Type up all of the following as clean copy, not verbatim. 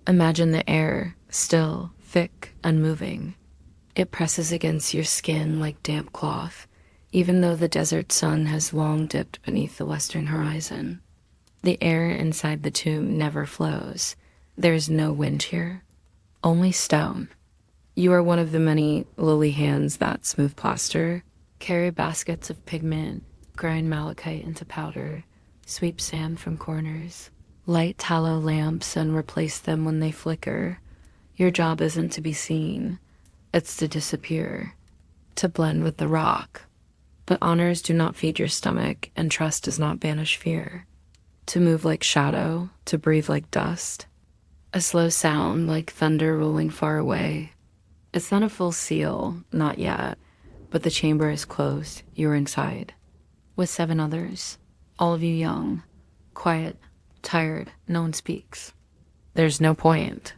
Imagine the air, still, thick, unmoving. It presses against your skin like damp cloth, even though the desert sun has long dipped beneath the western horizon. The air inside the tomb never flows. There is no wind here, only stone. You are one of the many lily hands that smooth plaster, carry baskets of pigment, grind malachite into powder, sweep sand from corners, light tallow lamps and replace them when they flicker. Your job isn't to be seen, it's to disappear, to blend with the rock. But honors do not feed your stomach, and trust does not banish fear. To move like shadow, to breathe like dust, a slow sound like thunder rolling far away. It's not a full seal, not yet, but the chamber is closed, you're inside. With 7 others, all of you young, quiet, tired, no one speaks. There's no point.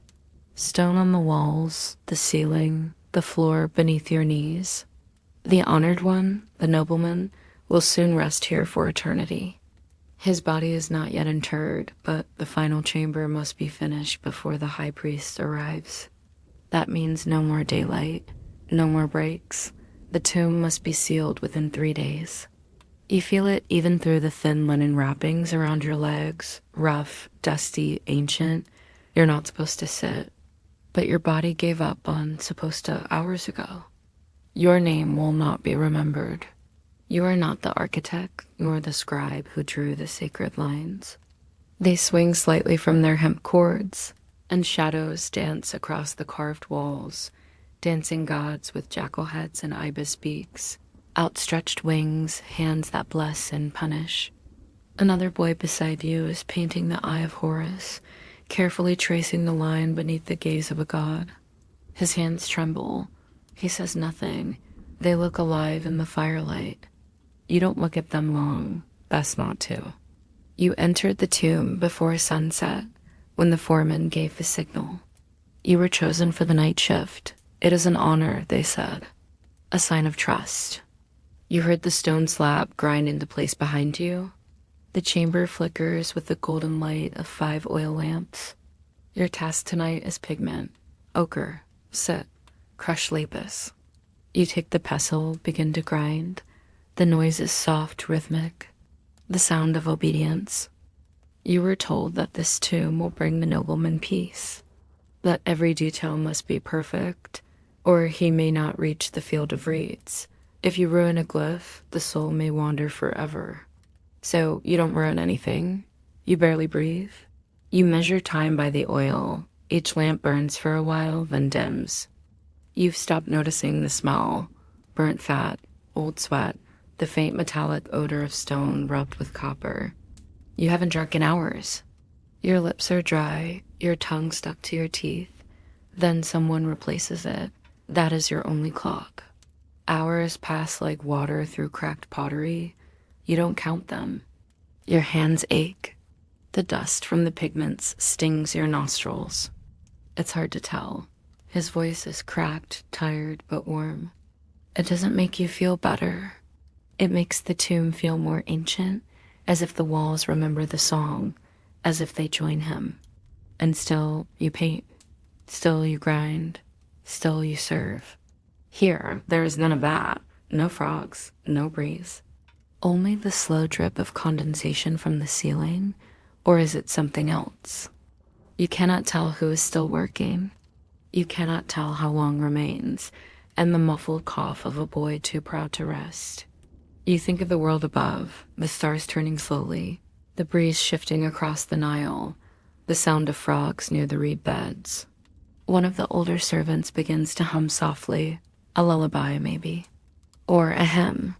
Stone on the walls, the ceiling, the floor beneath your knees. The honored one, the nobleman, will soon rest here for eternity. His body is not yet interred, but the final chamber must be finished before the high priest arrives. That means no more daylight, no more breaks. The tomb must be sealed within 3 days. You feel it even through the thin linen wrappings around your legs, rough, dusty, ancient. You're not supposed to sit, but your body gave up on supposed to hours ago. Your name will not be remembered. You are not the architect nor the scribe who drew the sacred lines. They swing slightly from their hemp cords, and shadows dance across the carved walls, dancing gods with jackal heads and ibis beaks, outstretched wings, hands that bless and punish. Another boy beside you is painting the Eye of Horus, carefully tracing the line beneath the gaze of a god. His hands tremble. He says nothing. They look alive in the firelight. You don't look at them long. Best not to. You entered the tomb before sunset, when the foreman gave the signal. You were chosen for the night shift. It is an honor, they said. A sign of trust. You heard the stone slab grind into place behind you. The chamber flickers with the golden light of 5 oil lamps. Your task tonight is pigment, ochre, soot, crushed lapis. You take the pestle, begin to grind. The noise is soft, rhythmic, the sound of obedience. You were told that this tomb will bring the nobleman peace, that every detail must be perfect, or he may not reach the field of reeds. If you ruin a glyph, the soul may wander forever. So you don't ruin anything. You barely breathe. You measure time by the oil. Each lamp burns for a while, then dims. You've stopped noticing the smell, burnt fat, old sweat, the faint metallic odor of stone rubbed with copper. You haven't drunk in hours. Your lips are dry, your tongue stuck to your teeth. Then someone replaces it. That is your only clock. Hours pass like water through cracked pottery. You don't count them. Your hands ache. The dust from the pigments stings your nostrils. It's hard to tell. His voice is cracked, tired, but warm. It doesn't make you feel better. It makes the tomb feel more ancient, as if the walls remember the song, as if they join him. And still you paint. Still you grind. Still you serve. Here, there is none of that. No frogs, no breeze. Only the slow drip of condensation from the ceiling, or is it something else? You cannot tell who is still working. You cannot tell how long remains, and the muffled cough of a boy too proud to rest. You think of the world above, the stars turning slowly, the breeze shifting across the Nile, the sound of frogs near the reed beds. One of the older servants begins to hum softly, a lullaby maybe, or a hymn.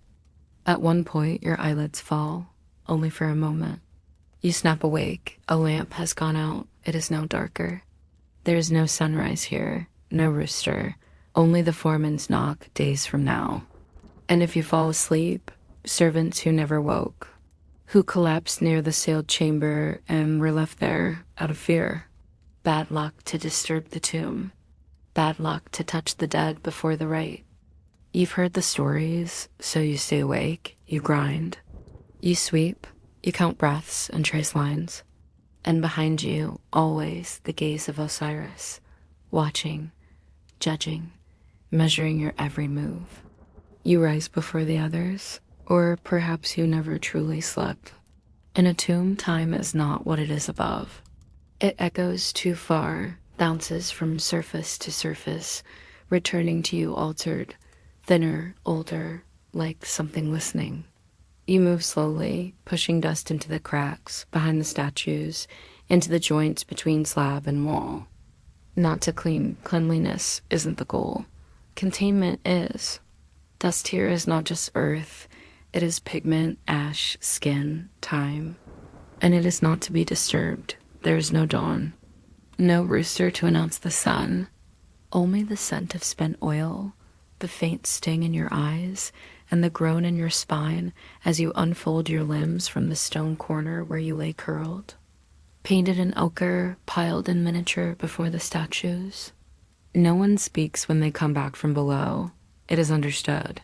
At one point, your eyelids fall, only for a moment. You snap awake. A lamp has gone out. It is now darker. There is no sunrise here, no rooster, only the foreman's knock days from now. And if you fall asleep, servants who never woke, who collapsed near the sealed chamber and were left there out of fear. Bad luck to disturb the tomb. Bad luck to touch the dead before the rite. You've heard the stories, so you stay awake, you grind. You sweep, you count breaths and trace lines. And behind you, always the gaze of Osiris, watching, judging, measuring your every move. You rise before the others, or perhaps you never truly slept. In a tomb, time is not what it is above. It echoes too far, bounces from surface to surface, returning to you altered, thinner, older, like something listening. You move slowly, pushing dust into the cracks, behind the statues, into the joints between slab and wall. Not to clean, cleanliness isn't the goal. Containment is. Dust here is not just earth, it is pigment, ash, skin, time. And it is not to be disturbed. There is no dawn, no rooster to announce the sun, only the scent of spent oil, the faint sting in your eyes, and the groan in your spine as you unfold your limbs from the stone corner where you lay curled, painted in ochre, piled in miniature before the statues. No one speaks when they come back from below. It is understood.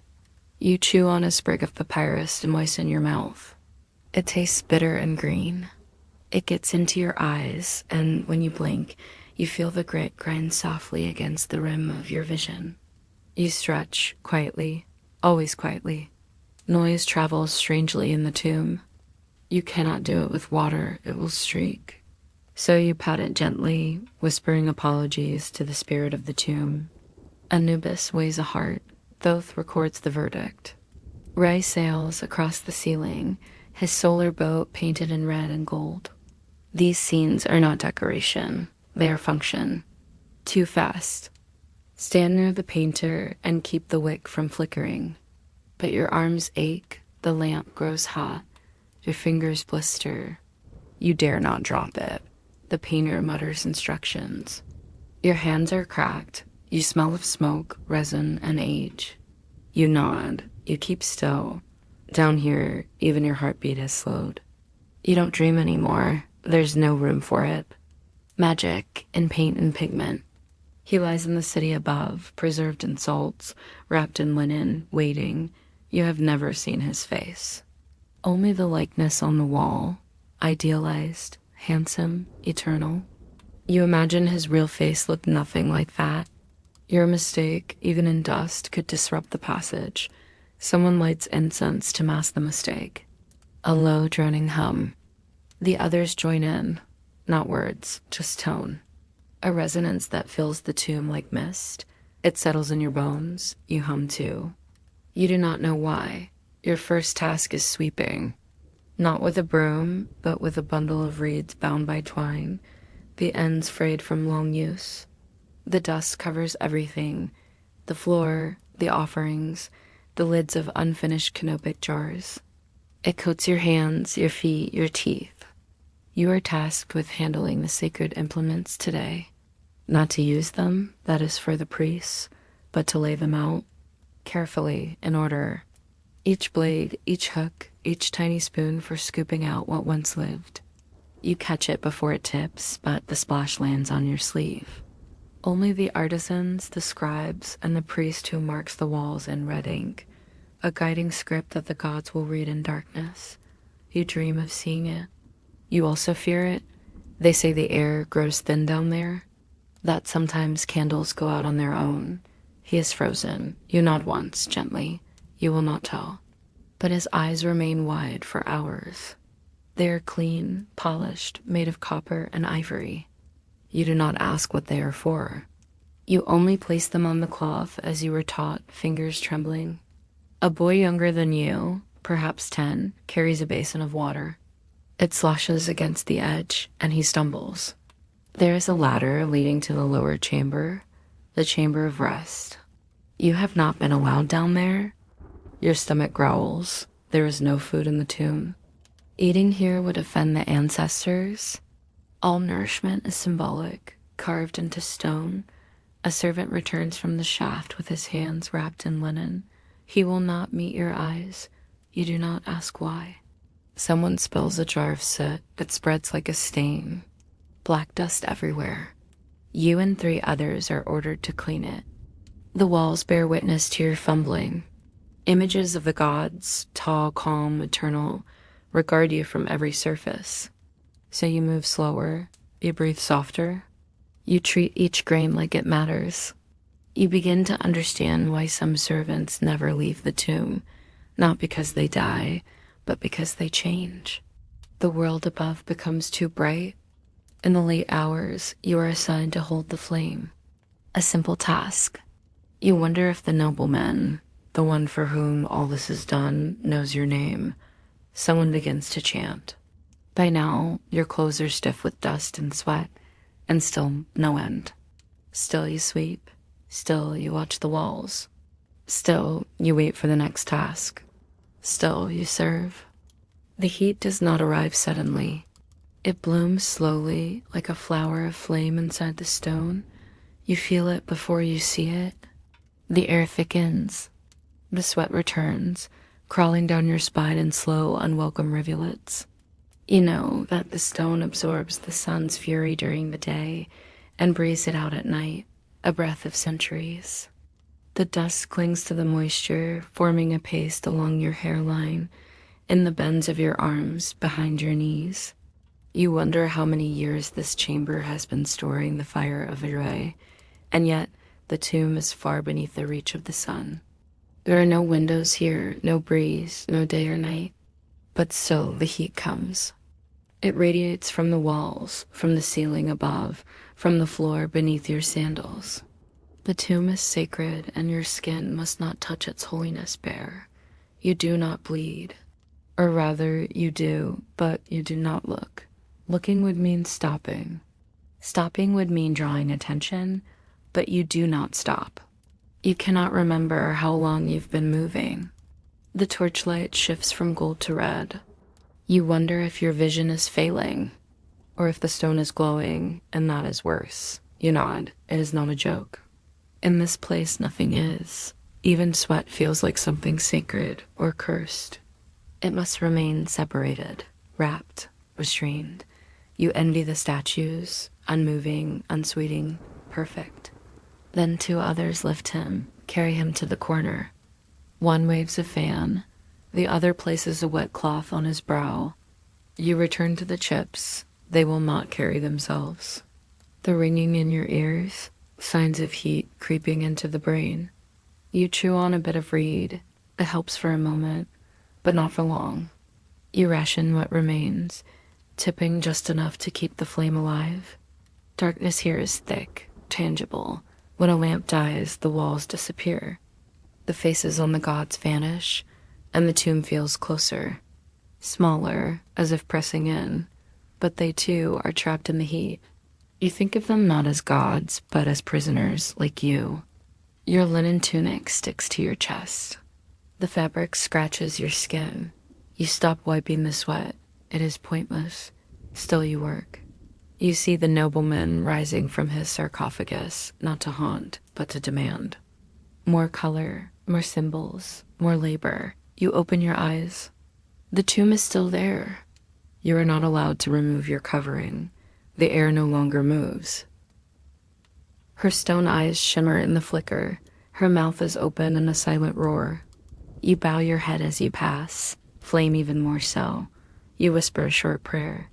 You chew on a sprig of papyrus to moisten your mouth. It tastes bitter and green. It gets into your eyes, and when you blink, you feel the grit grind softly against the rim of your vision. You stretch quietly, always quietly. Noise travels strangely in the tomb. You cannot do it with water, it will streak. So you pat it gently, whispering apologies to the spirit of the tomb. Anubis weighs a heart. Thoth records the verdict. Ray sails across the ceiling, his solar boat painted in red and gold. These scenes are not decoration, they are function. Too fast. Stand near the painter and keep the wick from flickering. But your arms ache, the lamp grows hot, your fingers blister. You dare not drop it. The painter mutters instructions. Your hands are cracked. You smell of smoke, resin, and age. You nod. You keep still. Down here, even your heartbeat has slowed. You don't dream anymore. There's no room for it. Magic in paint and pigment. He lies in the city above, preserved in salts, wrapped in linen, waiting. You have never seen his face. Only the likeness on the wall, idealized, handsome, eternal. You imagine his real face looked nothing like that. Your mistake, even in dust, could disrupt the passage. Someone lights incense to mask the mistake. A low, droning hum. The others join in. Not words, just tone. A resonance that fills the tomb like mist. It settles in your bones. You hum too. You do not know why. Your first task is sweeping. Not with a broom, but with a bundle of reeds bound by twine, the ends frayed from long use. The dust covers everything. The floor, the offerings, the lids of unfinished canopic jars. It coats your hands, your feet, your teeth. You are tasked with handling the sacred implements today. Not to use them, that is for the priests, but to lay them out, carefully, in order. Each blade, each hook, each tiny spoon for scooping out what once lived. You catch it before it tips, but the splash lands on your sleeve. Only the artisans, the scribes, and the priest who marks the walls in red ink, a guiding script that the gods will read in darkness. You dream of seeing it. You also fear it. They say the air grows thin down there, that sometimes candles go out on their own. He is frozen. You nod once, gently. You will not tell. But his eyes remain wide for hours. They are clean, polished, made of copper and ivory. You do not ask what they are for. You only place them on the cloth as you were taught, fingers trembling. A boy younger than you, perhaps 10, carries a basin of water. It sloshes against the edge, and he stumbles. There is a ladder leading to the lower chamber, the chamber of rest. You have not been allowed down there. Your stomach growls. There is no food in the tomb. Eating here would offend the ancestors. All nourishment is symbolic, carved into stone. A servant returns from the shaft with his hands wrapped in linen. He will not meet your eyes. You do not ask why. Someone spills a jar of soot. It spreads like a stain. Black dust everywhere. You and 3 others are ordered to clean it. The walls bear witness to your fumbling. Images of the gods, tall, calm, eternal, regard you from every surface. So you move slower, you breathe softer, you treat each grain like it matters. You begin to understand why some servants never leave the tomb, not because they die, but because they change. The world above becomes too bright. In the late hours, you are assigned to hold the flame. A simple task. You wonder if the nobleman, the one for whom all this is done, knows your name. Someone begins to chant. By now, your clothes are stiff with dust and sweat, and still no end. Still you sweep. Still you watch the walls. Still you wait for the next task. Still you serve. The heat does not arrive suddenly. It blooms slowly like a flower of flame inside the stone. You feel it before you see it. The air thickens. The sweat returns, crawling down your spine in slow, unwelcome rivulets. You know that the stone absorbs the sun's fury during the day and breathes it out at night, a breath of centuries. The dust clings to the moisture, forming a paste along your hairline, in the bends of your arms, behind your knees. You wonder how many years this chamber has been storing the fire of Iray, and yet the tomb is far beneath the reach of the sun. There are no windows here, no breeze, no day or night. But still the heat comes. It radiates from the walls, from the ceiling above, from the floor beneath your sandals. The tomb is sacred, and your skin must not touch its holiness bare. You do not bleed. Or rather, you do, but you do not look. Looking would mean stopping. Stopping would mean drawing attention, but you do not stop. You cannot remember how long you've been moving. The torchlight shifts from gold to red. You wonder if your vision is failing, or if the stone is glowing, and that is worse. You nod. It is not a joke. In this place, nothing is. Even sweat feels like something sacred or cursed. It must remain separated, wrapped, restrained. You envy the statues, unmoving, unsweeting, perfect. Then two others lift him, carry him to the corner. One waves a fan, the other places a wet cloth on his brow. You return to the chips. They will not carry themselves. The ringing in your ears, signs of heat creeping into the brain. You chew on a bit of reed. It helps for a moment, but not for long. You ration what remains, tipping just enough to keep the flame alive. Darkness here is thick, tangible. When a lamp dies, the walls disappear. The faces on the gods vanish, and the tomb feels closer, smaller, as if pressing in, but they too are trapped in the heat. You think of them not as gods, but as prisoners, like you. Your linen tunic sticks to your chest. The fabric scratches your skin. You stop wiping the sweat. It is pointless. Still you work. You see the nobleman rising from his sarcophagus, not to haunt, but to demand. More color, more symbols, more labor. You open your eyes. The tomb is still there. You are not allowed to remove your covering. The air no longer moves. Her stone eyes shimmer in the flicker. Her mouth is open in a silent roar. You bow your head as you pass, flame even more so. You whisper a short prayer.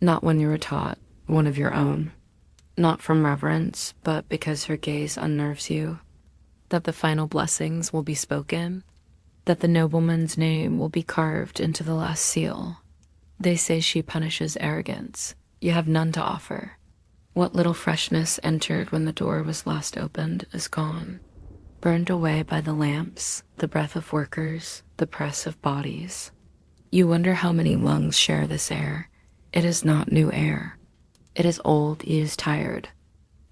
Not one you were taught, one of your own. Not from reverence, but because her gaze unnerves you. That the final blessings will be spoken. That the nobleman's name will be carved into the last seal. They say she punishes arrogance. You have none to offer. What little freshness entered when the door was last opened is gone. Burned away by the lamps, the breath of workers, the press of bodies. You wonder how many lungs share this air. It is not new air. It is old, it is tired.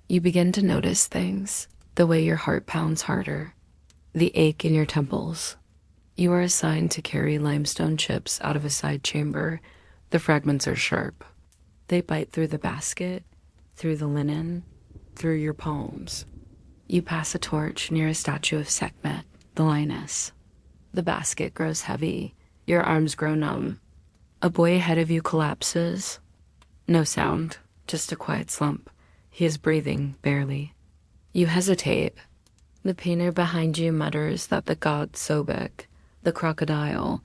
You begin to notice things, the way your heart pounds harder, the ache in your temples. You are assigned to carry limestone chips out of a side chamber. The fragments are sharp. They bite through the basket, through the linen, through your palms. You pass a torch near a statue of Sekhmet, the lioness. The basket grows heavy. Your arms grow numb. A boy ahead of you collapses. No sound, just a quiet slump. He is breathing, barely. You hesitate. The painter behind you mutters that the god Sobek, the crocodile,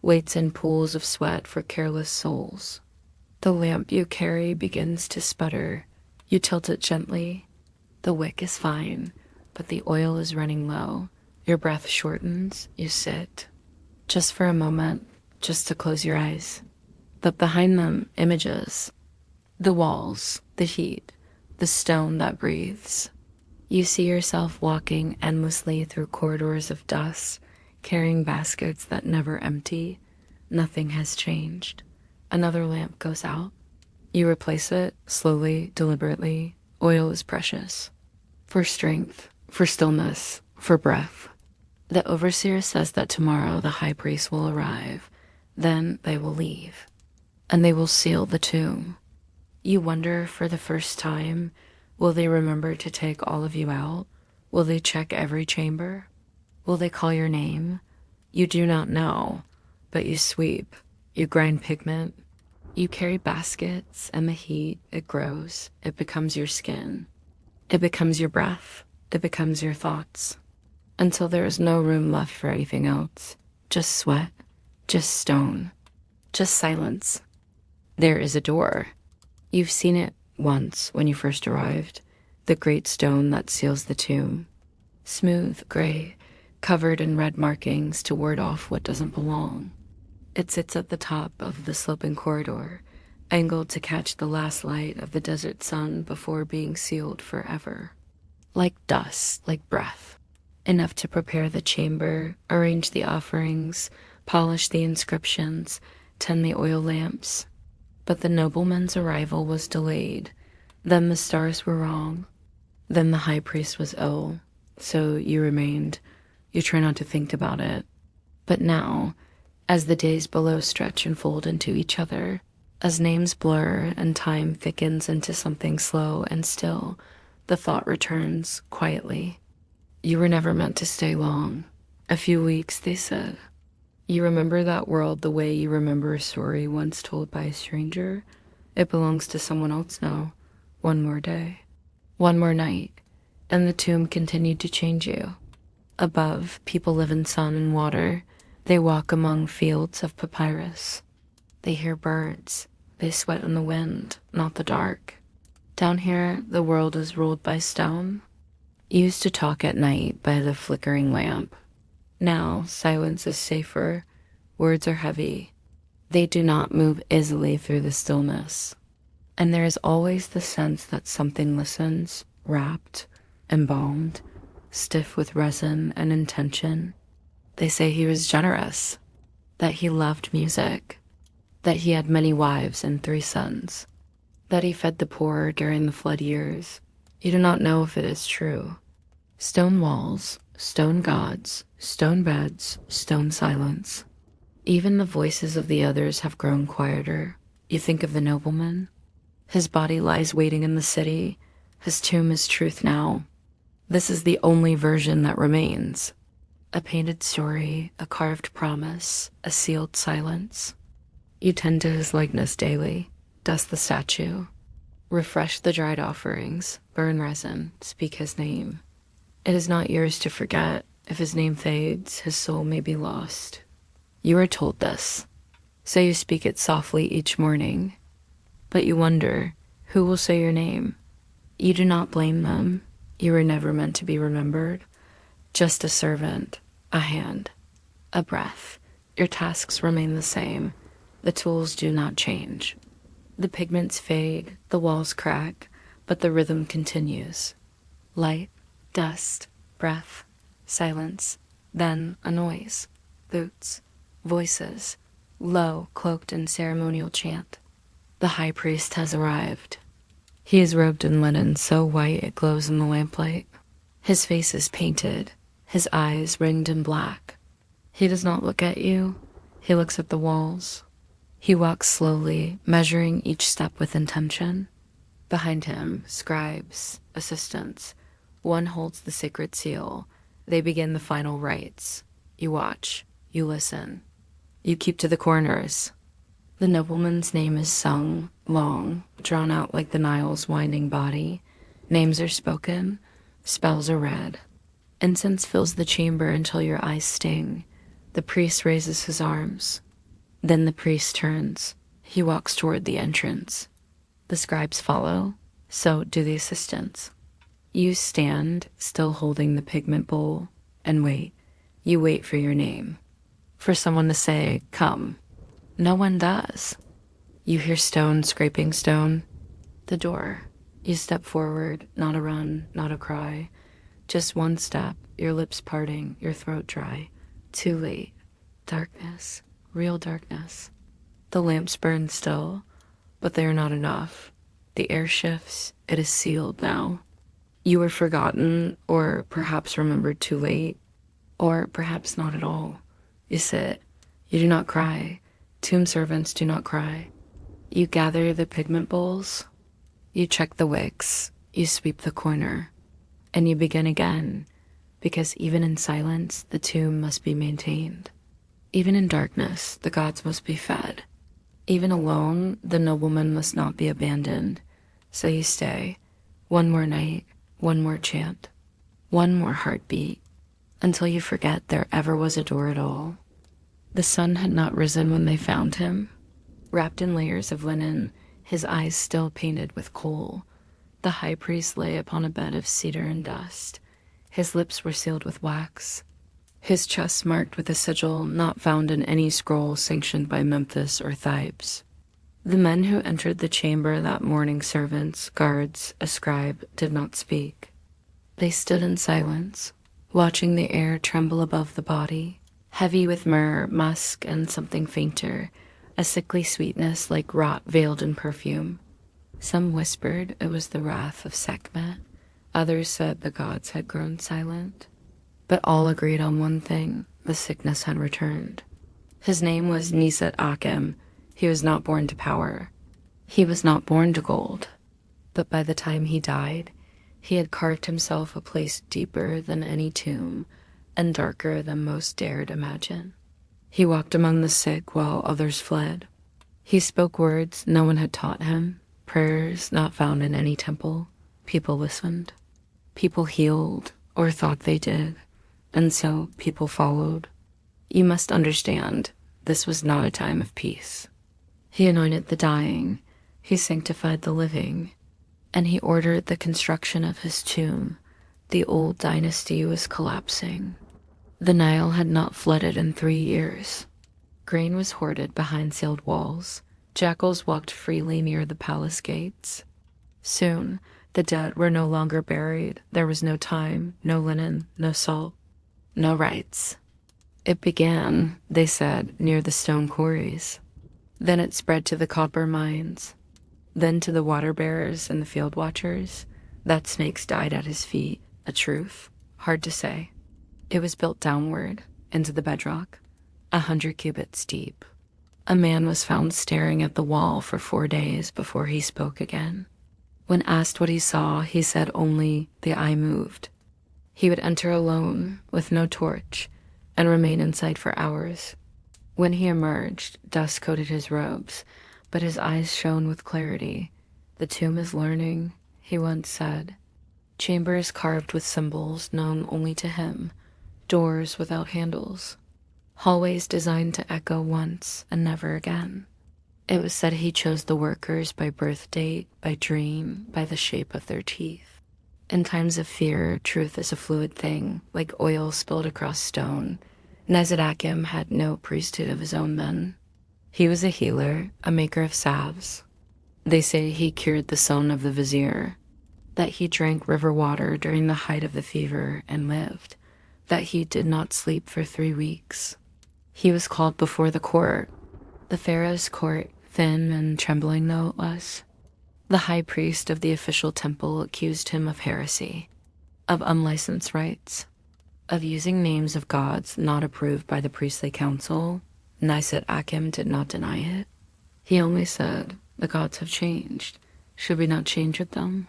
waits in pools of sweat for careless souls. The lamp you carry begins to sputter. You tilt it gently. The wick is fine, but the oil is running low. Your breath shortens. You sit. Just for a moment, just to close your eyes. But behind them, images. The walls, the heat, the stone that breathes. You see yourself walking endlessly through corridors of dust, carrying baskets that never empty. Nothing has changed. Another lamp goes out. You replace it, slowly, deliberately. Oil is precious. For strength, for stillness, for breath. The overseer says that tomorrow the high priest will arrive. Then they will leave. And they will seal the tomb. You wonder for the first time, will they remember to take all of you out? Will they check every chamber? Will they call your name? You do not know, but you sweep. You grind pigment. You carry baskets, and the heat, it grows. It becomes your skin. It becomes your breath. It becomes your thoughts. Until there is no room left for anything else. Just sweat. Just stone. Just silence. There is a door. You've seen it once when you first arrived. The great stone that seals the tomb. Smooth, gray, covered in red markings to ward off what doesn't belong. It sits at the top of the sloping corridor, angled to catch the last light of the desert sun before being sealed forever. Like dust, like breath. Enough to prepare the chamber, arrange the offerings, polish the inscriptions, tend the oil lamps. But the nobleman's arrival was delayed. Then the stars were wrong. Then the high priest was ill. So you remained. You try not to think about it. But now, as the days below stretch and fold into each other, as names blur and time thickens into something slow and still, the thought returns quietly. You were never meant to stay long. A few weeks, they said. You remember that world the way you remember a story once told by a stranger? It belongs to someone else now. One more day. One more night. And the tomb continued to change you. Above, people live in sun and water. They walk among fields of papyrus. They hear birds. They sweat in the wind, not the dark. Down here, the world is ruled by stone. You used to talk at night by the flickering lamp. Now, silence is safer. Words are heavy. They do not move easily through the stillness. And there is always the sense that something listens, wrapped, embalmed, stiff with resin and intention. They say he was generous, that he loved music, that he had many wives and 3 sons, that he fed the poor during the flood years. You do not know if it is true. Stone walls, stone gods, stone beds, stone silence. Even the voices of the others have grown quieter. You think of the nobleman. His body lies waiting in the city. His tomb is truth now. This is the only version that remains. A painted story, a carved promise, a sealed silence. You tend to his likeness daily, dust the statue, refresh the dried offerings, burn resin, speak his name. It is not yours to forget. If his name fades, his soul may be lost. You are told this, so you speak it softly each morning. But you wonder, who will say your name? You do not blame them. You were never meant to be remembered. Just a servant, a hand, a breath. Your tasks remain the same. The tools do not change. The pigments fade, the walls crack, but the rhythm continues. Light, dust, breath, silence, then a noise, boots, voices, low, cloaked in ceremonial chant. The high priest has arrived. He is robed in linen so white it glows in the lamplight. His face is painted, his eyes ringed in black. He does not look at you, he looks at the walls. He walks slowly, measuring each step with intention. Behind him, scribes, assistants. One holds the sacred seal. They begin the final rites. You watch, you listen. You keep to the corners. The nobleman's name is sung, long, drawn out like the Nile's winding body. Names are spoken, spells are read. Incense fills the chamber until your eyes sting. The priest raises his arms. Then the priest turns. He walks toward the entrance. The scribes follow, so do the assistants. You stand, still holding the pigment bowl, and wait. You wait for your name. For someone to say, "Come." No one does. You hear stone scraping stone. The door. You step forward, not a run, not a cry. Just one step, your lips parting, your throat dry. Too late. Darkness. Real darkness. The lamps burn still, but they are not enough. The air shifts. It is sealed now. You were forgotten, or perhaps remembered too late, or perhaps not at all. You sit. You do not cry. Tomb servants do not cry. You gather the pigment bowls. You check the wicks. You sweep the corner. And you begin again, because even in silence, the tomb must be maintained. Even in darkness, the gods must be fed. Even alone, the nobleman must not be abandoned. So you stay. One more night, one more chant, one more heartbeat, until you forget there ever was a door at all. The sun had not risen when they found him. Wrapped in layers of linen, his eyes still painted with coal, the high priest lay upon a bed of cedar and dust. His lips were sealed with wax, his chest marked with a sigil not found in any scroll sanctioned by Memphis or Thebes. The men who entered the chamber that morning, servants, guards, a scribe, did not speak. They stood in silence, watching the air tremble above the body, heavy with myrrh, musk, and something fainter, a sickly sweetness like rot veiled in perfume. Some whispered it was the wrath of Sekhmet. Others said the gods had grown silent. But all agreed on one thing: the sickness had returned. His name was Nisat Akim. He was not born to power. He was not born to gold. But by the time he died, he had carved himself a place deeper than any tomb and darker than most dared imagine. He walked among the sick while others fled. He spoke words no one had taught him, prayers not found in any temple. People listened. People healed, or thought they did, and so people followed. You must understand, this was not a time of peace. He anointed the dying, he sanctified the living, and he ordered the construction of his tomb. The old dynasty was collapsing. The Nile had not flooded in 3 years. Grain was hoarded behind sealed walls. Jackals walked freely near the palace gates. Soon, the dead were no longer buried. There was no time, no linen, no salt, no rites. It began, they said, near the stone quarries. Then it spread to the copper mines. Then to the water bearers and the field watchers. That snakes died at his feet. A truth, hard to say. It was built downward, into the bedrock, 100 cubits deep. A man was found staring at the wall for 4 days before he spoke again. When asked what he saw, he said only the eye moved. He would enter alone, with no torch, and remain inside for hours. When he emerged, dust coated his robes, but his eyes shone with clarity. The tomb is learning, he once said. Chambers carved with symbols known only to him. Doors without handles. Hallways designed to echo once and never again. It was said he chose the workers by birth date, by dream, by the shape of their teeth. In times of fear, truth is a fluid thing, like oil spilled across stone. Nezadakim had no priesthood of his own then. He was a healer, a maker of salves. They say he cured the son of the vizier, that he drank river water during the height of the fever and lived, that he did not sleep for 3 weeks. He was called before the court, the pharaoh's court, thin and trembling though it was. The high priest of the official temple accused him of heresy, of unlicensed rites, of using names of gods not approved by the priestly council. Nisat Akim did not deny it. He only said, the gods have changed. Should we not change with them?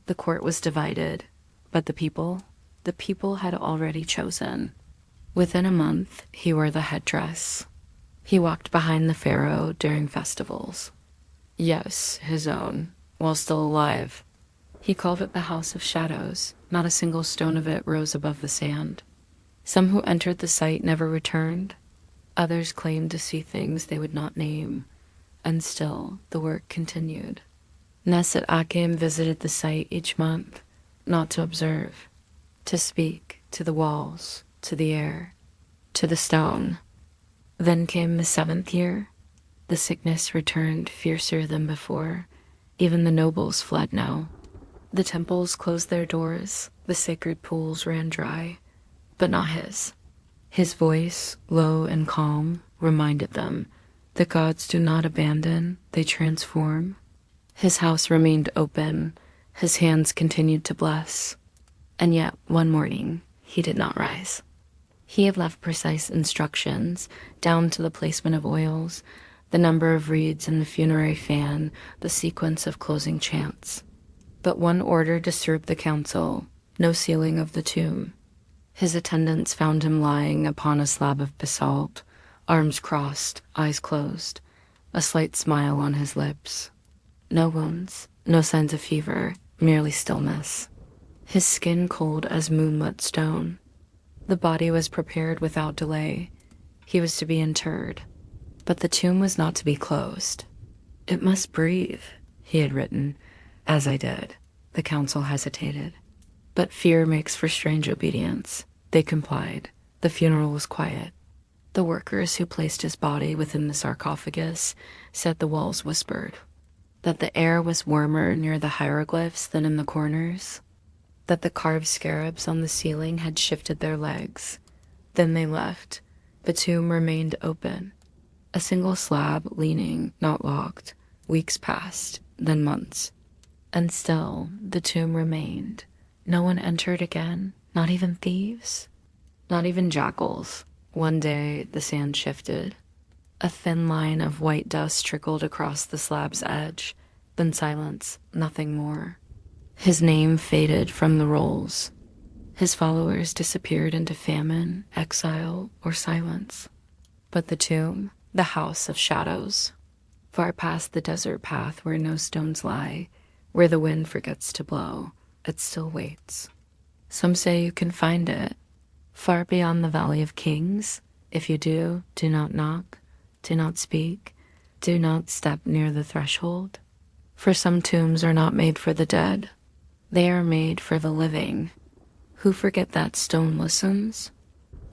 The court was divided, but the people had already chosen. Within a month, he wore the headdress. He walked behind the pharaoh during festivals. Yes, his own, while still alive. He called it the House of Shadows. Not a single stone of it rose above the sand. Some who entered the site never returned. Others claimed to see things they would not name. and still the work continued. Nesset Akim visited the site each month, not to observe, to speak to the walls, to the air, to the stone. Then came the 7th year. The sickness returned fiercer than before. Even the nobles fled now. The temples closed their doors, the sacred pools ran dry, but not his. His voice, low and calm, reminded them the gods do not abandon, they transform. His house remained open, his hands continued to bless. And yet, one morning, he did not rise. He had left precise instructions, down to the placement of oils, the number of reeds in the funerary fan, the sequence of closing chants. But one order disturbed the council, no sealing of the tomb. His attendants found him lying upon a slab of basalt, arms crossed, eyes closed, a slight smile on his lips. No wounds, no signs of fever, merely stillness. His skin cold as moonlit stone. The body was prepared without delay. He was to be interred. But the tomb was not to be closed. It must breathe, he had written. As I did. The council hesitated. But fear makes for strange obedience. They complied. The funeral was quiet. The workers who placed his body within the sarcophagus said the walls whispered. That the air was warmer near the hieroglyphs than in the corners. That the carved scarabs on the ceiling had shifted their legs. Then they left. The tomb remained open. A single slab leaning, not locked. Weeks passed, then months. And still, the tomb remained. No one entered again, not even thieves, not even jackals. One day, the sand shifted. A thin line of white dust trickled across the slab's edge, then silence, nothing more. His name faded from the rolls. His followers disappeared into famine, exile, or silence. But the tomb, the house of shadows, far past the desert path where no stones lie, where the wind forgets to blow, it still waits. Some say you can find it, far beyond the Valley of Kings. If you do not knock, do not speak, do not step near the threshold. For some tombs are not made for the dead. They are made for the living, who forget that stone listens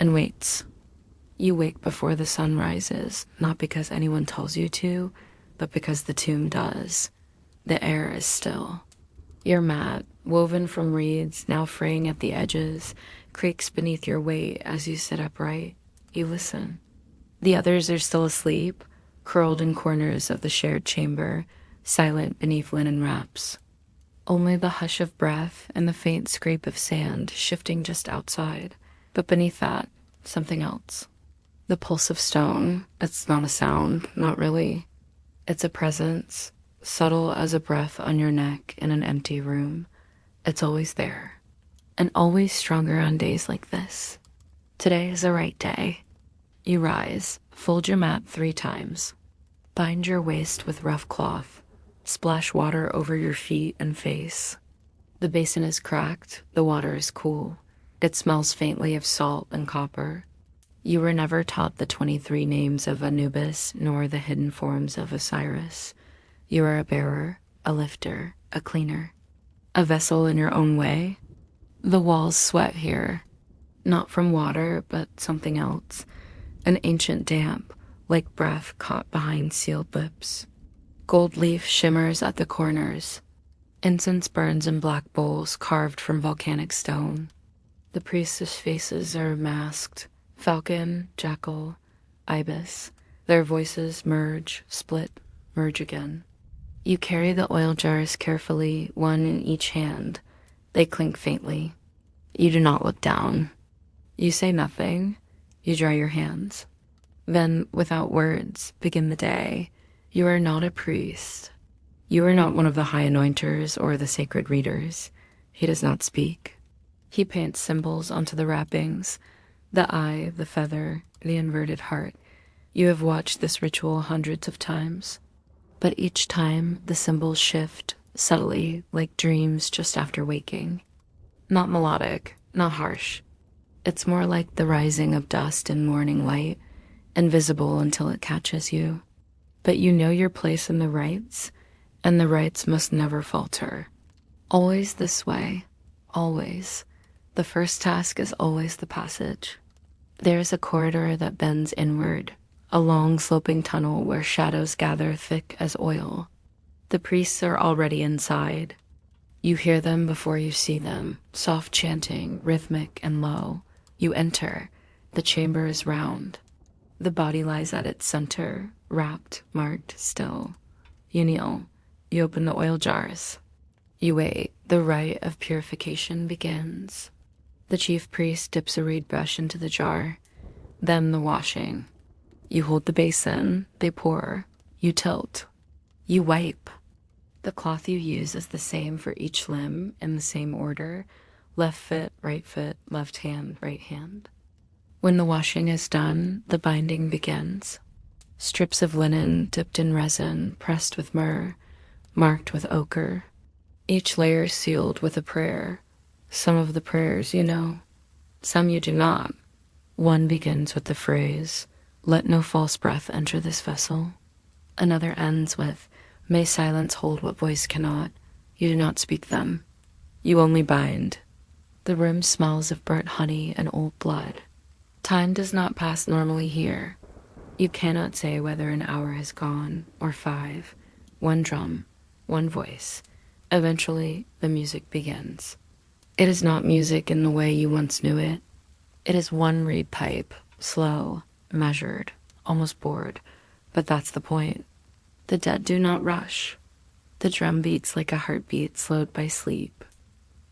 and waits. You wake before the sun rises, not because anyone tells you to, but because the tomb does. The air is still. Your mat, woven from reeds, now fraying at the edges, creaks beneath your weight as you sit upright. You listen. The others are still asleep, curled in corners of the shared chamber, silent beneath linen wraps. Only the hush of breath and the faint scrape of sand shifting just outside. But beneath that, something else. The pulse of stone. It's not a sound, not really. It's a presence, subtle as a breath on your neck in an empty room. It's always there. And always stronger on days like this. Today is the right day. You rise, fold your mat 3 times. Bind your waist with rough cloth. Splash water over your feet and face. The basin is cracked, the water is cool. It smells faintly of salt and copper. You were never taught the 23 names of Anubis, nor the hidden forms of Osiris. You are a bearer, a lifter, a cleaner. A vessel in your own way. The walls sweat here. Not from water, but something else. An ancient damp, like breath caught behind sealed lips. Gold leaf shimmers at the corners. Incense burns in black bowls carved from volcanic stone. The priests' faces are masked. Falcon, jackal, ibis. Their voices merge, split, merge again. You carry the oil jars carefully, one in each hand. They clink faintly. You do not look down. You say nothing. You dry your hands. Then, without words, begin the day. You are not a priest. You are not one of the high anointers or the sacred readers. He does not speak. He paints symbols onto the wrappings, the eye, the feather, the inverted heart. You have watched this ritual hundreds of times. But each time, the symbols shift, subtly, like dreams just after waking. Not melodic, not harsh. It's more like the rising of dust in morning light, invisible until it catches you. But you know your place in the rites, and the rites must never falter. Always this way, always. The first task is always the passage. There is a corridor that bends inward, a long sloping tunnel where shadows gather thick as oil. The priests are already inside. You hear them before you see them, soft chanting, rhythmic and low. You enter. The chamber is round. The body lies at its center, wrapped, marked, still. You kneel. You open the oil jars. You wait. The rite of purification begins. The chief priest dips a reed brush into the jar. Then the washing. You hold the basin. They pour. You tilt. You wipe. The cloth you use is the same for each limb in the same order. Left foot, left hand, right hand. When the washing is done, the binding begins. Strips of linen dipped in resin, pressed with myrrh, marked with ochre. Each layer sealed with a prayer. Some of the prayers you know, some you do not. One begins with the phrase, "Let no false breath enter this vessel." Another ends with, "May silence hold what voice cannot. You do not speak them. You only bind." The room smells of burnt honey and old blood. Time does not pass normally here. You cannot say whether an hour has gone or 5. One drum, one voice. Eventually, the music begins. It is not music in the way you once knew it. It is one reed pipe, slow, measured, almost bored, but that's the point. The dead do not rush. The drum beats like a heartbeat slowed by sleep.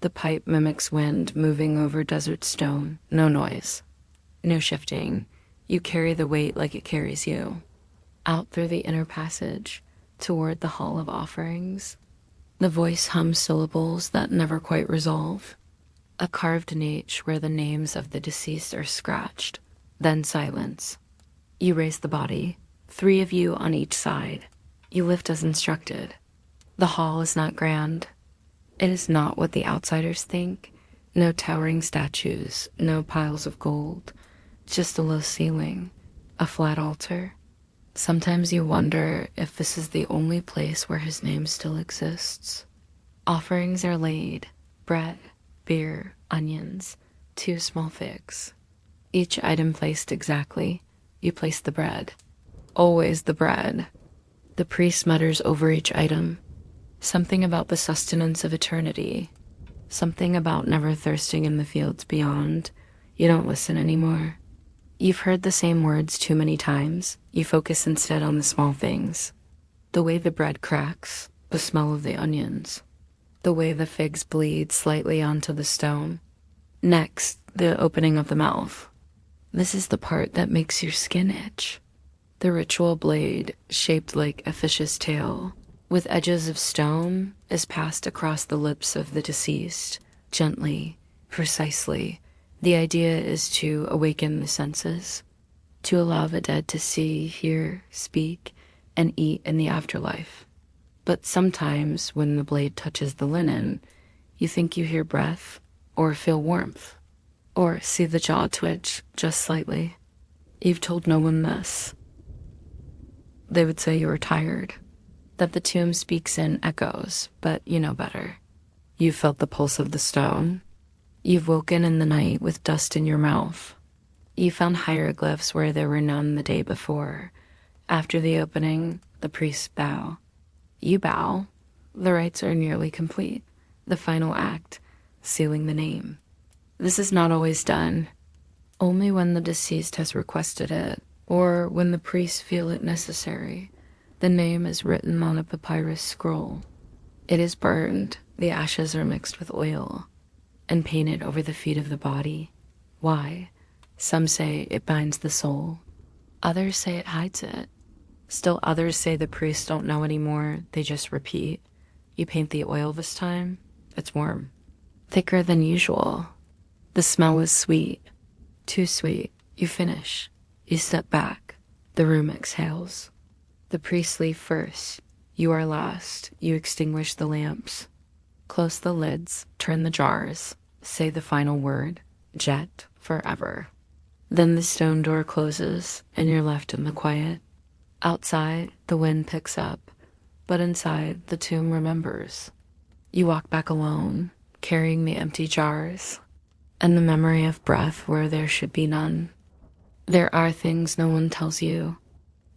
The pipe mimics wind moving over desert stone, no noise. No shifting. You carry the weight like it carries you. Out through the inner passage, toward the hall of offerings. The voice hums syllables that never quite resolve. A carved niche where the names of the deceased are scratched. Then silence. You raise the body, 3 of you on each side. You lift as instructed. The hall is not grand. It is not what the outsiders think. No towering statues, no piles of gold. Just a low ceiling, a flat altar. Sometimes you wonder if this is the only place where his name still exists. Offerings are laid, bread, beer, onions, 2 small figs. Each item placed exactly. You place the bread. Always the bread. The priest mutters over each item. Something about the sustenance of eternity. Something about never thirsting in the fields beyond. You don't listen anymore. You've heard the same words too many times. You focus instead on the small things. The way the bread cracks, the smell of the onions, the way the figs bleed slightly onto the stone. Next, the opening of the mouth. This is the part that makes your skin itch. The ritual blade, shaped like a fish's tail, with edges of stone, is passed across the lips of the deceased, gently, precisely. The idea is to awaken the senses, to allow the dead to see, hear, speak, and eat in the afterlife. But sometimes when the blade touches the linen, you think you hear breath, or feel warmth, or see the jaw twitch just slightly. You've told no one this. They would say you were tired, that the tomb speaks in echoes, but you know better. You've felt the pulse of the stone. You've woken in the night with dust in your mouth. You found hieroglyphs where there were none the day before. After the opening, the priests bow. You bow. The rites are nearly complete. The final act, sealing the name. This is not always done. Only when the deceased has requested it, or when the priests feel it necessary. The name is written on a papyrus scroll. It is burned. The ashes are mixed with oil and painted over the feet of the body. Why? Some say it binds the soul. Others say it hides it. Still others say the priests don't know anymore, they just repeat. You paint the oil this time, it's warm. Thicker than usual. The smell is sweet. Too sweet. You finish. You step back. The room exhales. The priests leave first. You are last. You extinguish the lamps. Close the lids. Turn the jars. Say the final word. Jet forever. Then the stone door closes, and you're left in the quiet. Outside, the wind picks up, but inside, the tomb remembers. You walk back alone, carrying the empty jars, and the memory of breath where there should be none. There are things no one tells you,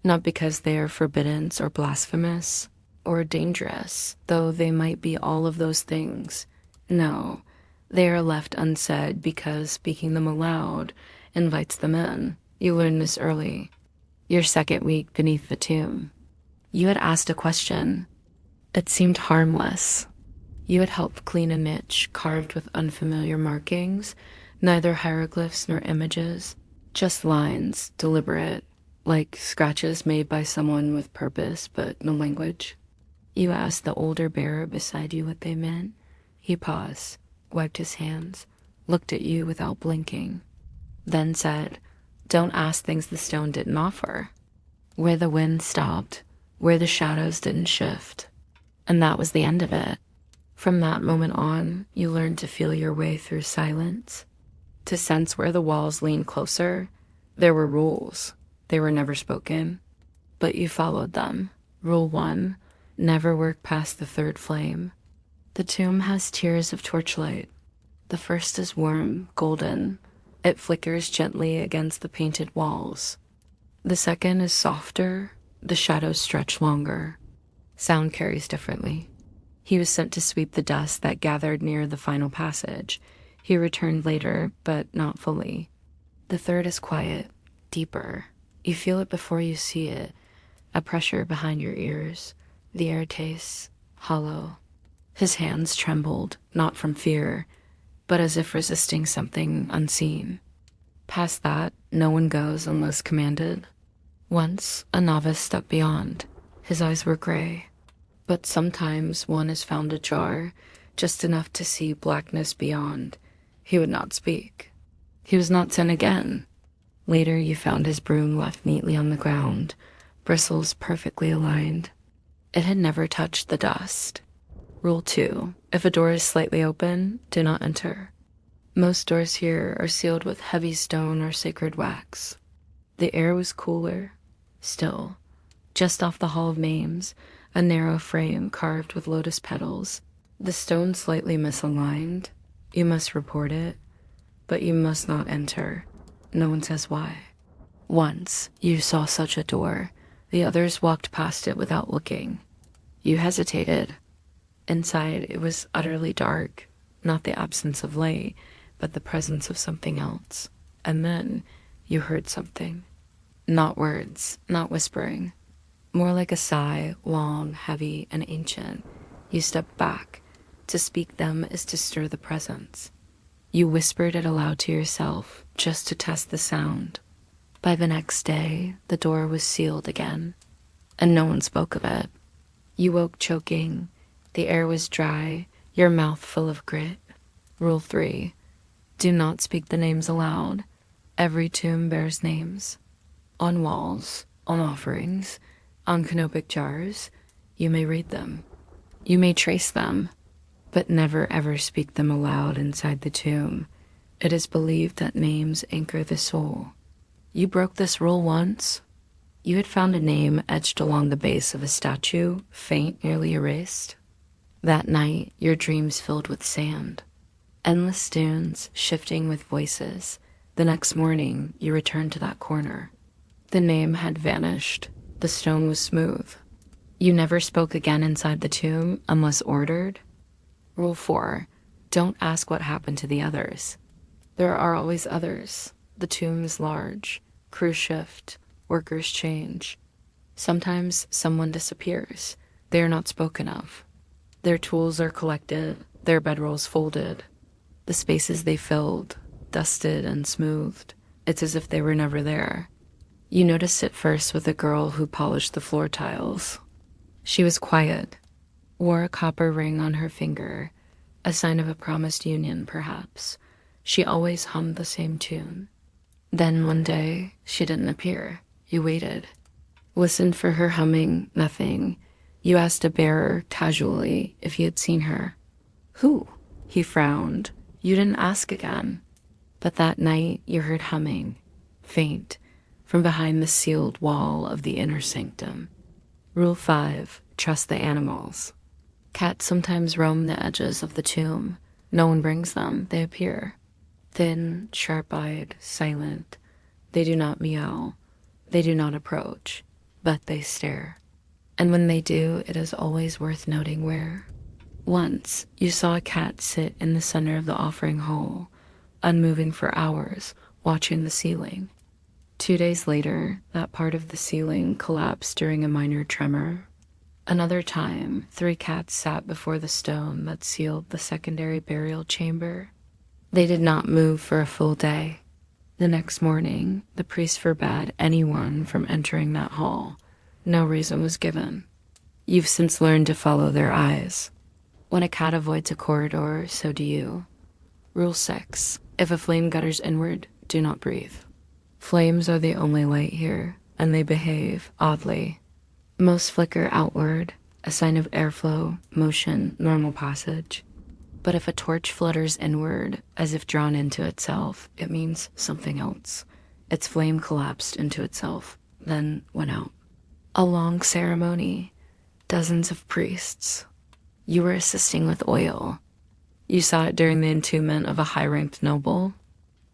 not because they are forbidden or blasphemous or dangerous, though they might be all of those things. No, they are left unsaid because speaking them aloud invites them in. You learn this early, your second week beneath the tomb. You had asked a question. It seemed harmless. You had helped clean a niche carved with unfamiliar markings, neither hieroglyphs nor images, just lines, deliberate, like scratches made by someone with purpose but no language. You asked the older bearer beside you what they meant. He paused, wiped his hands, looked at you without blinking, then said, "Don't ask things the stone didn't offer." Where the wind stopped, where the shadows didn't shift. And that was the end of it. From that moment on, you learned to feel your way through silence, to sense where the walls leaned closer. There were rules. They were never spoken, but you followed them. Rule 1, never work past the third flame. The tomb has tiers of torchlight. The first is warm, golden. It flickers gently against the painted walls. The second is softer. The shadows stretch longer. Sound carries differently. He was sent to sweep the dust that gathered near the final passage. He returned later, but not fully. The third is quiet, deeper. You feel it before you see it, a pressure behind your ears. The air tastes hollow. His hands trembled, not from fear, but as if resisting something unseen. Past that, no one goes unless commanded. Once, a novice stepped beyond. His eyes were gray, but sometimes one is found ajar, just enough to see blackness beyond. He would not speak. He was not sent again. Later, you found his broom left neatly on the ground, bristles perfectly aligned. It had never touched the dust. Rule 2, if a door is slightly open, do not enter. Most doors here are sealed with heavy stone or sacred wax. The air was cooler, still. Just off the Hall of Names, a narrow frame carved with lotus petals. The stone slightly misaligned. You must report it, but you must not enter. No one says why. Once, you saw such a door. The others walked past it without looking. You hesitated. Inside, it was utterly dark, not the absence of light, but the presence of something else. And then, you heard something. Not words, not whispering. More like a sigh, long, heavy, and ancient. You stepped back. To speak them is to stir the presence. You whispered it aloud to yourself, just to test the sound. By the next day, the door was sealed again, and no one spoke of it. You woke choking. The air was dry, your mouth full of grit. Rule 3, do not speak the names aloud. Every tomb bears names. On walls, on offerings, on canopic jars, you may read them. You may trace them, but never ever speak them aloud inside the tomb. It is believed that names anchor the soul. You broke this rule once. You had found a name etched along the base of a statue, faint, nearly erased. That night, your dreams filled with sand. Endless dunes, shifting with voices. The next morning, you returned to that corner. The name had vanished. The stone was smooth. You never spoke again inside the tomb unless ordered. Rule 4, don't ask what happened to the others. There are always others. The tomb is large. Crews shift. Workers change. Sometimes someone disappears. They are not spoken of. Their tools are collected, their bedrolls folded. The spaces they filled, dusted and smoothed. It's as if they were never there. You noticed it first with a girl who polished the floor tiles. She was quiet, wore a copper ring on her finger, a sign of a promised union, perhaps. She always hummed the same tune. Then one day, she didn't appear. You waited. Listened for her humming, nothing. You asked a bearer, casually, if he had seen her. Who? He frowned. You didn't ask again. But that night, you heard humming. Faint. from behind the sealed wall of the inner sanctum. Rule 5. Trust the animals. Cats sometimes roam the edges of the tomb. No one brings them, they appear. Thin, sharp-eyed, silent. They do not meow. They do not approach, but they stare. And when they do, it is always worth noting where. Once, you saw a cat sit in the center of the offering hall, unmoving for hours, watching the ceiling. 2 days later, that part of the ceiling collapsed during a minor tremor. Another time, 3 cats sat before the stone that sealed the secondary burial chamber. They did not move for a full day. The next morning, the priest forbade anyone from entering that hall. No reason was given. You've since learned to follow their eyes. When a cat avoids a corridor, so do you. Rule 6. If a flame gutters inward, do not breathe. Flames are the only light here, and they behave oddly. Most flicker outward, a sign of airflow, motion, normal passage. But if a torch flutters inward, as if drawn into itself, it means something else. Its flame collapsed into itself, then went out. A long ceremony, dozens of priests. You were assisting with oil. You saw it during the entombment of a high-ranked noble.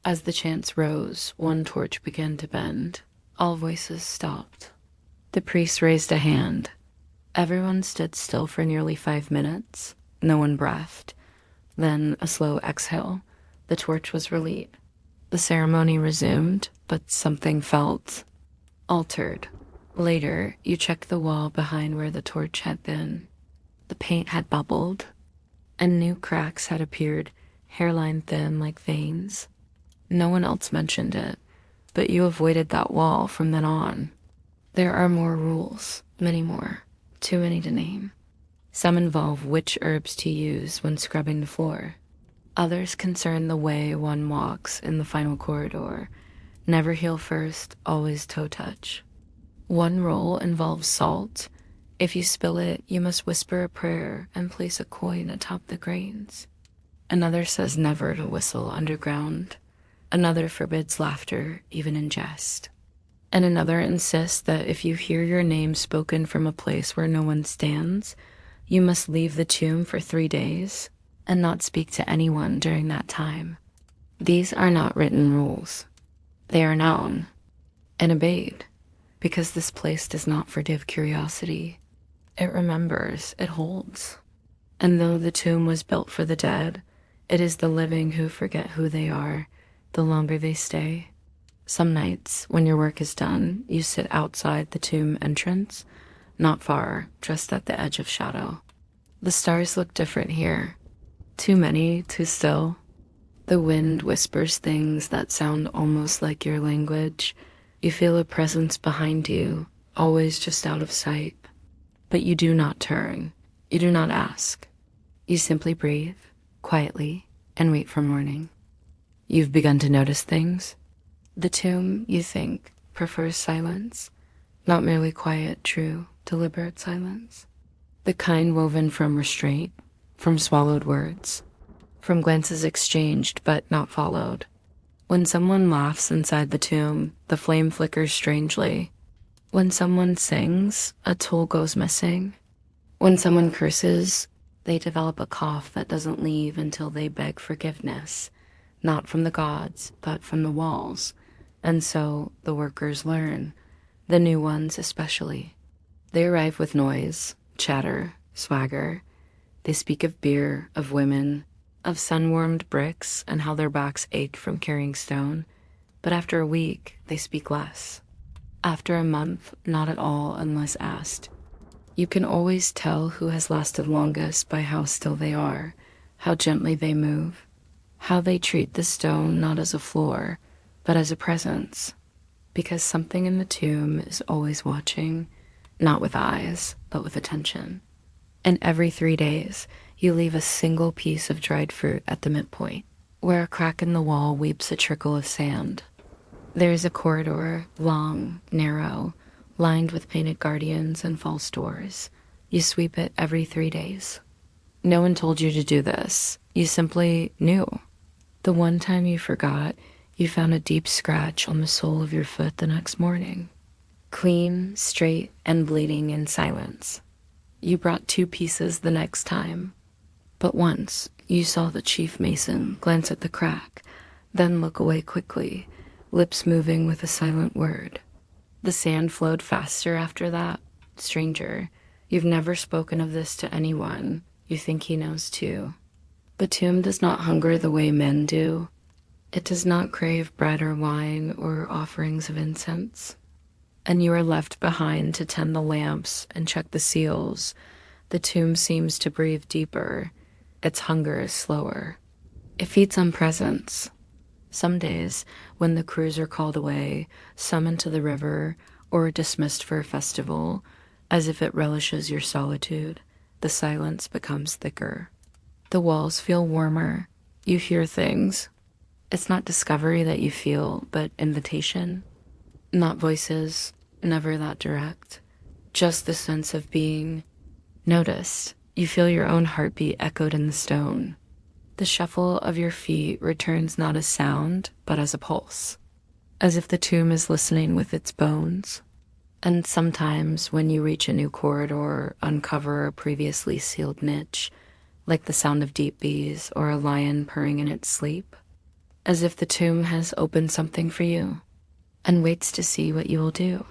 As the chants rose, one torch began to bend. All voices stopped. The priest raised a hand. Everyone stood still for nearly 5 minutes. No one breathed. Then a slow exhale. The torch was relit. The ceremony resumed, but something felt altered. Later, you checked the wall behind where the torch had been. The paint had bubbled, and new cracks had appeared, hairline thin like veins. No one else mentioned it, but you avoided that wall from then on. There are more rules, many more, too many to name. Some involve which herbs to use when scrubbing the floor. Others concern the way one walks in the final corridor. Never heel first, always toe touch. One rule involves salt. If you spill it, you must whisper a prayer and place a coin atop the grains. Another says never to whistle underground. Another forbids laughter, even in jest. And another insists that if you hear your name spoken from a place where no one stands, you must leave the tomb for 3 days and not speak to anyone during that time. These are not written rules. They are known and obeyed because this place does not forgive curiosity. It remembers, it holds. And though the tomb was built for the dead, it is the living who forget who they are the longer they stay. Some nights, when your work is done, you sit outside the tomb entrance, not far, just at the edge of shadow. The stars look different here. Too many, too still. The wind whispers things that sound almost like your language. You feel a presence behind you, always just out of sight. But you do not turn. You do not ask. You simply breathe, quietly, and wait for morning. You've begun to notice things. The tomb, you think, prefers silence, not merely quiet, true, deliberate silence. The kind woven from restraint, from swallowed words, from glances exchanged but not followed. When someone laughs inside the tomb, the flame flickers strangely. When someone sings, a tool goes missing. When someone curses, they develop a cough that doesn't leave until they beg forgiveness, not from the gods, but from the walls. And so the workers learn, the new ones especially. They arrive with noise, chatter, swagger. They speak of beer, of women, of sun-warmed bricks and how their backs ache from carrying stone. But after a week, they speak less. After a month, not at all unless asked. You can always tell who has lasted longest by how still they are, how gently they move, how they treat the stone not as a floor, but as a presence. Because something in the tomb is always watching, not with eyes, but with attention. And every 3 days, you leave a single piece of dried fruit at the midpoint, where a crack in the wall weeps a trickle of sand. There is a corridor, long, narrow, lined with painted guardians and false doors. You sweep it every 3 days. No one told you to do this. You simply knew. The one time you forgot, you found a deep scratch on the sole of your foot the next morning. Clean, straight, and bleeding in silence. You brought 2 pieces the next time. But once, you saw the chief mason glance at the crack, then look away quickly, lips moving with a silent word. The sand flowed faster after that. Stranger, you've never spoken of this to anyone. You think he knows too. The tomb does not hunger the way men do. It does not crave bread or wine or offerings of incense. And you are left behind to tend the lamps and check the seals. The tomb seems to breathe deeper. Its hunger is slower. It feeds on presence. Some days, when the crews are called away, summoned to the river, or dismissed for a festival, as if it relishes your solitude, the silence becomes thicker. The walls feel warmer. You hear things. It's not discovery that you feel, but invitation. Not voices, never that direct. Just the sense of being noticed. You feel your own heartbeat echoed in the stone. The shuffle of your feet returns not as sound, but as a pulse, as if the tomb is listening with its bones. And sometimes when you reach a new corridor, uncover a previously sealed niche, like the sound of deep bees or a lion purring in its sleep, as if the tomb has opened something for you and waits to see what you will do.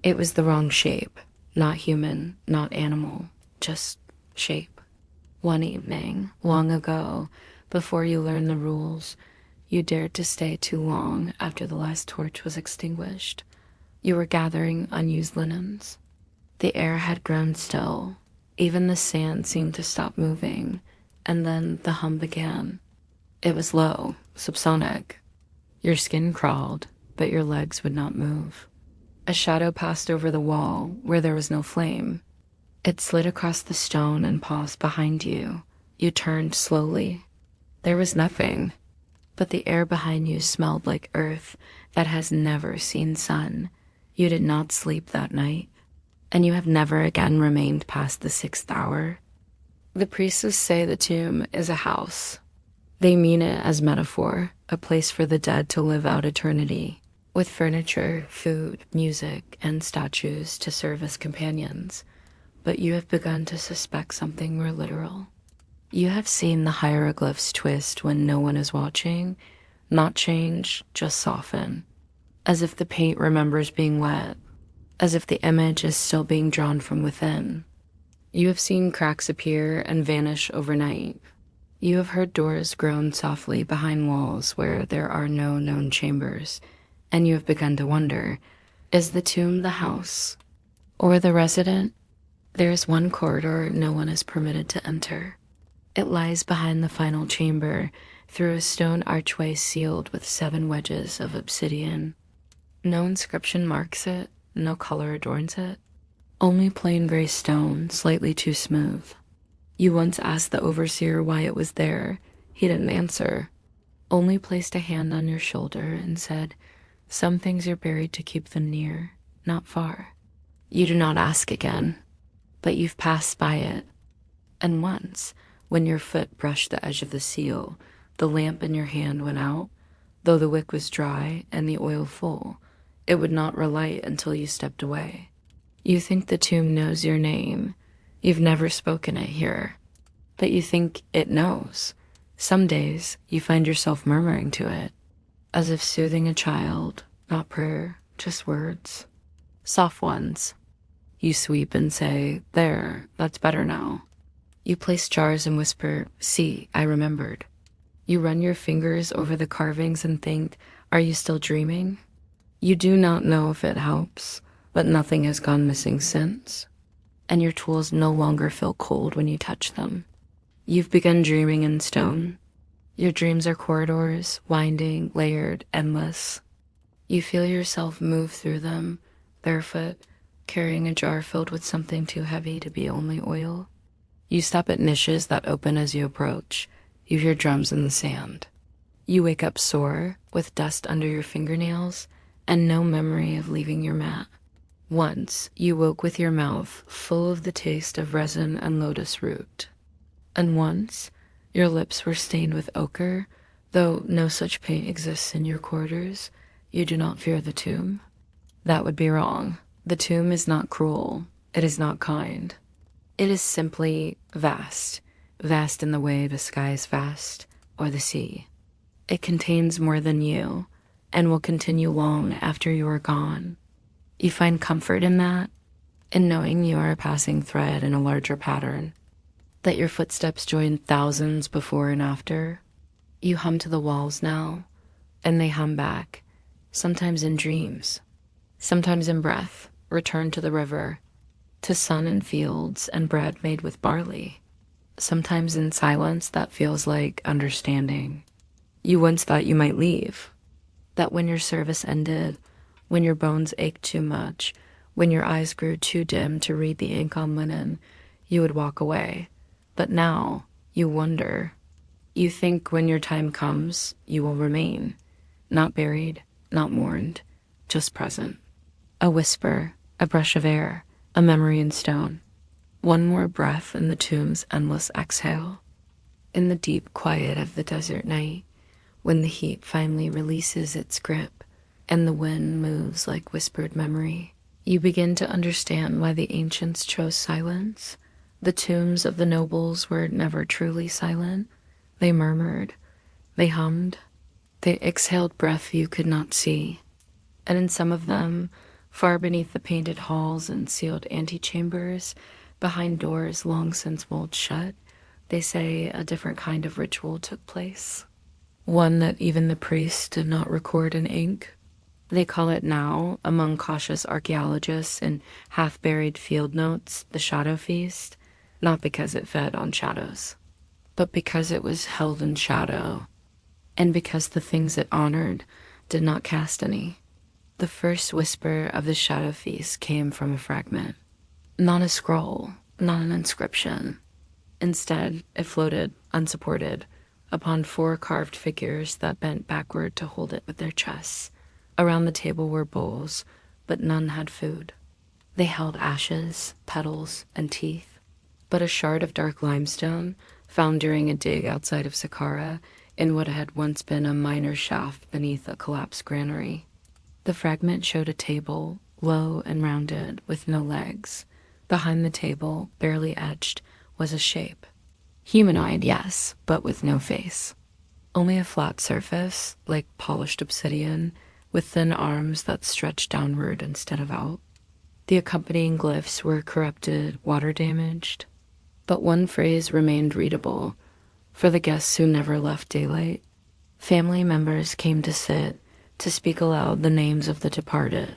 It was the wrong shape, not human, not animal, just shape. One evening, long ago, before you learned the rules, you dared to stay too long after the last torch was extinguished. You were gathering unused linens. The air had grown still. Even the sand seemed to stop moving, and then the hum began. It was low, subsonic. Your skin crawled, but your legs would not move. A shadow passed over the wall where there was no flame. It slid across the stone and paused behind you. You turned slowly. There was nothing, but the air behind you smelled like earth that has never seen sun. You did not sleep that night, and you have never again remained past the 6th hour. The priests say the tomb is a house. They mean it as metaphor, a place for the dead to live out eternity, with furniture, food, music, and statues to serve as companions. But you have begun to suspect something more literal. You have seen the hieroglyphs twist when no one is watching, not change, just soften, as if the paint remembers being wet, as if the image is still being drawn from within. You have seen cracks appear and vanish overnight. You have heard doors groan softly behind walls where there are no known chambers, and you have begun to wonder, is the tomb the house, or the resident? There is one corridor no one is permitted to enter. It lies behind the final chamber, through a stone archway sealed with 7 wedges of obsidian. No inscription marks it, no color adorns it. Only plain gray stone, slightly too smooth. You once asked the overseer why it was there. He didn't answer. Only placed a hand on your shoulder and said, "Some things are buried to keep them near, not far." You do not ask again, but you've passed by it. And once, when your foot brushed the edge of the seal, the lamp in your hand went out. Though the wick was dry and the oil full, it would not relight until you stepped away. You think the tomb knows your name. You've never spoken it here, but you think it knows. Some days, you find yourself murmuring to it, as if soothing a child, not prayer, just words. Soft ones. You sweep and say, "There, that's better now." You place jars and whisper, "See, I remembered." You run your fingers over the carvings and think, are you still dreaming? You do not know if it helps, but nothing has gone missing since, and your tools no longer feel cold when you touch them. You've begun dreaming in stone. Your dreams are corridors, winding, layered, endless. You feel yourself move through them, barefoot, carrying a jar filled with something too heavy to be only oil. You stop at niches that open as you approach. You hear drums in the sand. You wake up sore, with dust under your fingernails, and no memory of leaving your mat. Once, you woke with your mouth full of the taste of resin and lotus root. And once, your lips were stained with ochre, Though no such paint exists in your quarters, you do not fear the tomb. That would be wrong. The tomb is not cruel. It is not kind. It is simply vast, vast in the way the sky is vast, or the sea. It contains more than you, and will continue long after you are gone. You find comfort in that, in knowing you are a passing thread in a larger pattern, that your footsteps join thousands before and after. You hum to the walls now, and they hum back, sometimes in dreams, sometimes in breath, return to the river, to sun and fields and bread made with barley, sometimes in silence that feels like understanding. You once thought you might leave, that when your service ended, when your bones ached too much, when your eyes grew too dim to read the ink on linen, you would walk away. But now you wonder. You think when your time comes, you will remain, not buried, not mourned, just present. A whisper, a brush of air, a memory in stone. One more breath in the tomb's endless exhale. In the deep quiet of the desert night, when the heat finally releases its grip and the wind moves like whispered memory, you begin to understand why the ancients chose silence. The tombs of the nobles were never truly silent. They murmured, they hummed, they exhaled breath you could not see. And in some of them, far beneath the painted halls and sealed antechambers, behind doors long since walled shut, they say a different kind of ritual took place. One that even the priests did not record in ink. They call it now, among cautious archaeologists and half-buried field notes, the shadow feast, not because it fed on shadows, but because it was held in shadow, and because the things it honored did not cast any. The first whisper of the shadow feast came from a fragment, not a scroll, not an inscription. Instead, it floated, unsupported, upon 4 carved figures that bent backward to hold it with their chests. Around the table were bowls, but none had food. They held ashes, petals, and teeth. But a shard of dark limestone, found during a dig outside of Saqqara, in what had once been a miner's shaft beneath a collapsed granary. The fragment showed a table, low and rounded, with no legs. Behind the table, barely etched, was a shape. Humanoid, yes, but with no face. Only a flat surface, like polished obsidian, with thin arms that stretched downward instead of out. The accompanying glyphs were corrupted, water-damaged. But one phrase remained readable, for the guests who never left daylight. Family members came to sit, to speak aloud the names of the departed.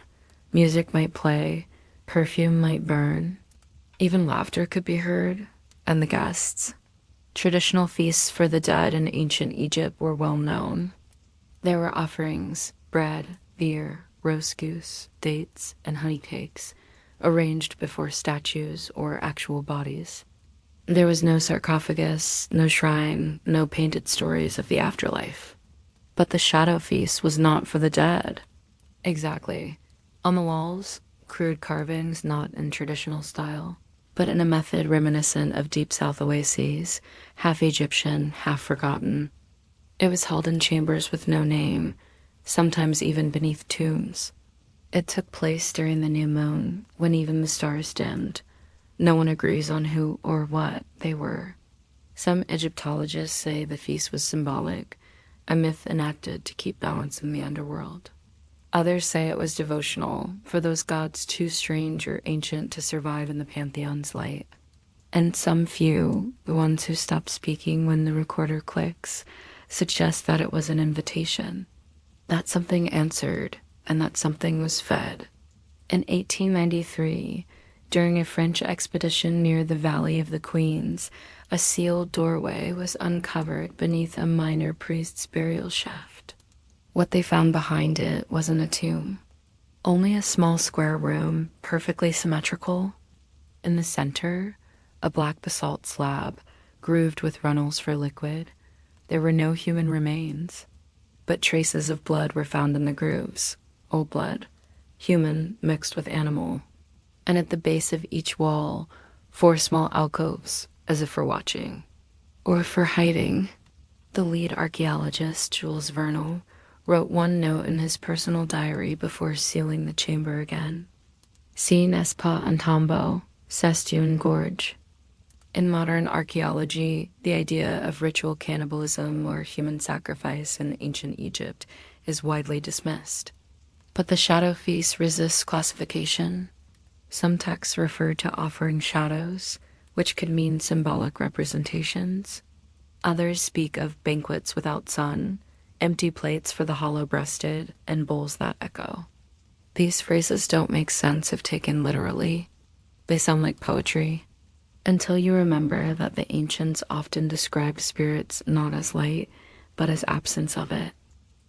Music might play, perfume might burn. Even laughter could be heard, and the guests. Traditional feasts for the dead in ancient Egypt were well known. There were offerings, bread, beer, roast goose, dates, and honey cakes, arranged before statues or actual bodies. There was no sarcophagus, no shrine, no painted stories of the afterlife. But the shadow feast was not for the dead. Exactly. On the walls, crude carvings not in traditional style, but in a method reminiscent of Deep South oases, half Egyptian, half forgotten. It was held in chambers with no name, sometimes even beneath tombs. It took place during the new moon, when even the stars dimmed. No one agrees on who or what they were. Some Egyptologists say the feast was symbolic, a myth enacted to keep balance in the underworld. Others say it was devotional, for those gods too strange or ancient to survive in the pantheon's light. And some few, the ones who stop speaking when the recorder clicks, suggest that it was an invitation, that something answered, and that something was fed. In 1893, during a French expedition near the Valley of the Queens, a sealed doorway was uncovered beneath a minor priest's burial shaft. What they found behind it wasn't a tomb, only a small square room, perfectly symmetrical. In the center, a black basalt slab, grooved with runnels for liquid. There were no human remains, but traces of blood were found in the grooves, old blood, human mixed with animal. And at the base of each wall, 4 small alcoves, as if for watching, or for hiding. The lead archaeologist, Jules Vernal, wrote one note in his personal diary before sealing the chamber again. Si n'est pas un tombeau, c'est une gorge. In modern archaeology, the idea of ritual cannibalism or human sacrifice in ancient Egypt is widely dismissed. But the shadow feast resists classification. Some texts refer to offering shadows, which could mean symbolic representations. Others speak of banquets without sun, empty plates for the hollow-breasted, and bowls that echo. These phrases don't make sense if taken literally. They sound like poetry, until you remember that the ancients often described spirits not as light, but as absence of it.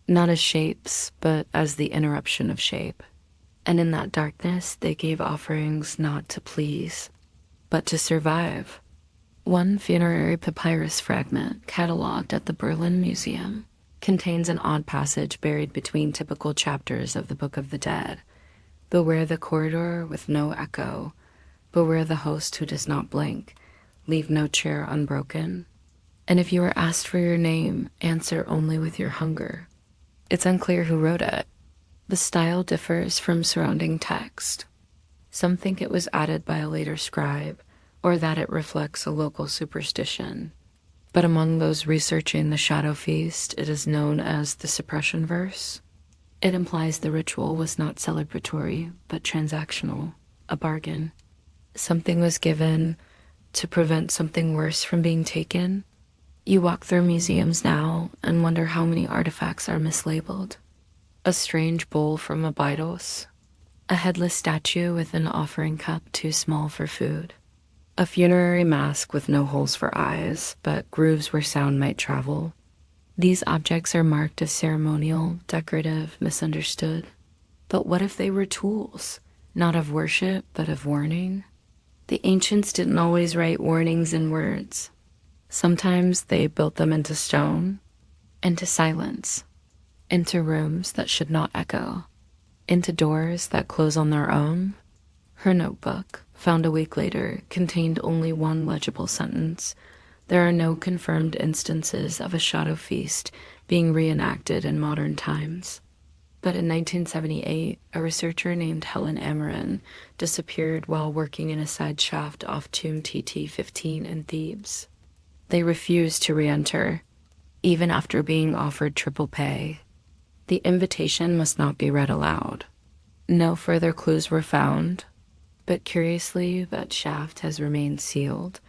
Not as shapes, but as the interruption of shape. And in that darkness, they gave offerings not to please, but to survive. One funerary papyrus fragment, catalogued at the Berlin Museum, contains an odd passage buried between typical chapters of the Book of the Dead. Beware the corridor with no echo. Beware the host who does not blink. Leave no chair unbroken. And if you are asked for your name, answer only with your hunger. It's unclear who wrote it. The style differs from surrounding text. Some think it was added by a later scribe, or that it reflects a local superstition. But among those researching the Shadow Feast, it is known as the suppression verse. It implies the ritual was not celebratory, but transactional, a bargain. Something was given to prevent something worse from being taken. You walk through museums now and wonder how many artifacts are mislabeled. A strange bowl from Abydos, a headless statue with an offering cup too small for food, a funerary mask with no holes for eyes, but grooves where sound might travel. These objects are marked as ceremonial, decorative, misunderstood. But what if they were tools, not of worship, but of warning? The ancients didn't always write warnings in words. Sometimes they built them into stone, into silence, into rooms that should not echo, into doors that close on their own. Her notebook, found a week later, contained only one legible sentence. There are no confirmed instances of a shadow feast being reenacted in modern times. But in 1978, a researcher named Helen Amarin disappeared while working in a side shaft off Tomb TT-15 in Thebes. They refused to re-enter, even after being offered triple pay. The invitation must not be read aloud. No further clues were found, but curiously, that shaft has remained sealed,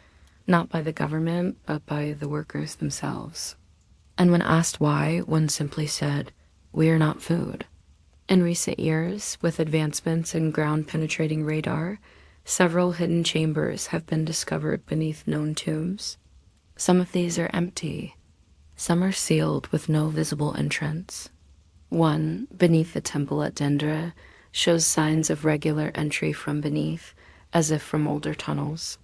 not by the government, but by the workers themselves. And when asked why, one simply said, "We are not food." In recent years, with advancements in ground-penetrating radar, several hidden chambers have been discovered beneath known tombs. Some of these are empty. Some are sealed with no visible entrance. One, beneath the temple at Dendra, shows signs of regular entry from beneath, as if from older tunnels.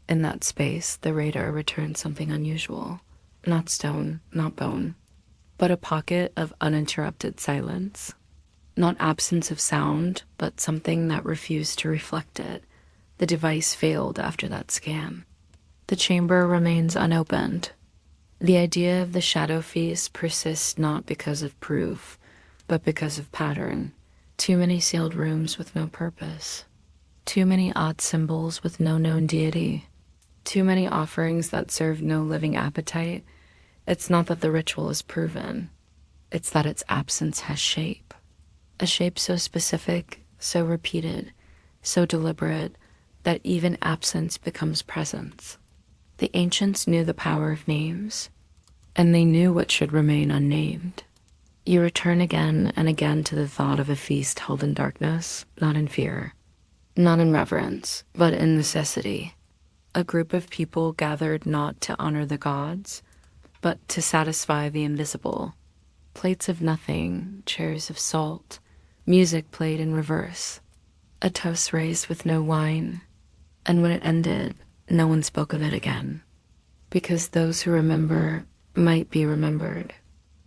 In that space, the radar returned something unusual. Not stone, not bone, but a pocket of uninterrupted silence. Not absence of sound, but something that refused to reflect it. The device failed after that scan. The chamber remains unopened. The idea of the shadow feast persists not because of proof, but because of pattern. Too many sealed rooms with no purpose. Too many odd symbols with no known deity. Too many offerings that serve no living appetite. It's not that the ritual is proven. It's that its absence has shape. A shape so specific, so repeated, so deliberate, that even absence becomes presence. The ancients knew the power of names, and they knew what should remain unnamed. You return again and again to the thought of a feast held in darkness, not in fear, not in reverence, but in necessity. A group of people gathered not to honor the gods, but to satisfy the invisible. Plates of nothing, chairs of salt, music played in reverse, a toast raised with no wine, and when it ended, no one spoke of it again. Because those who remember might be remembered.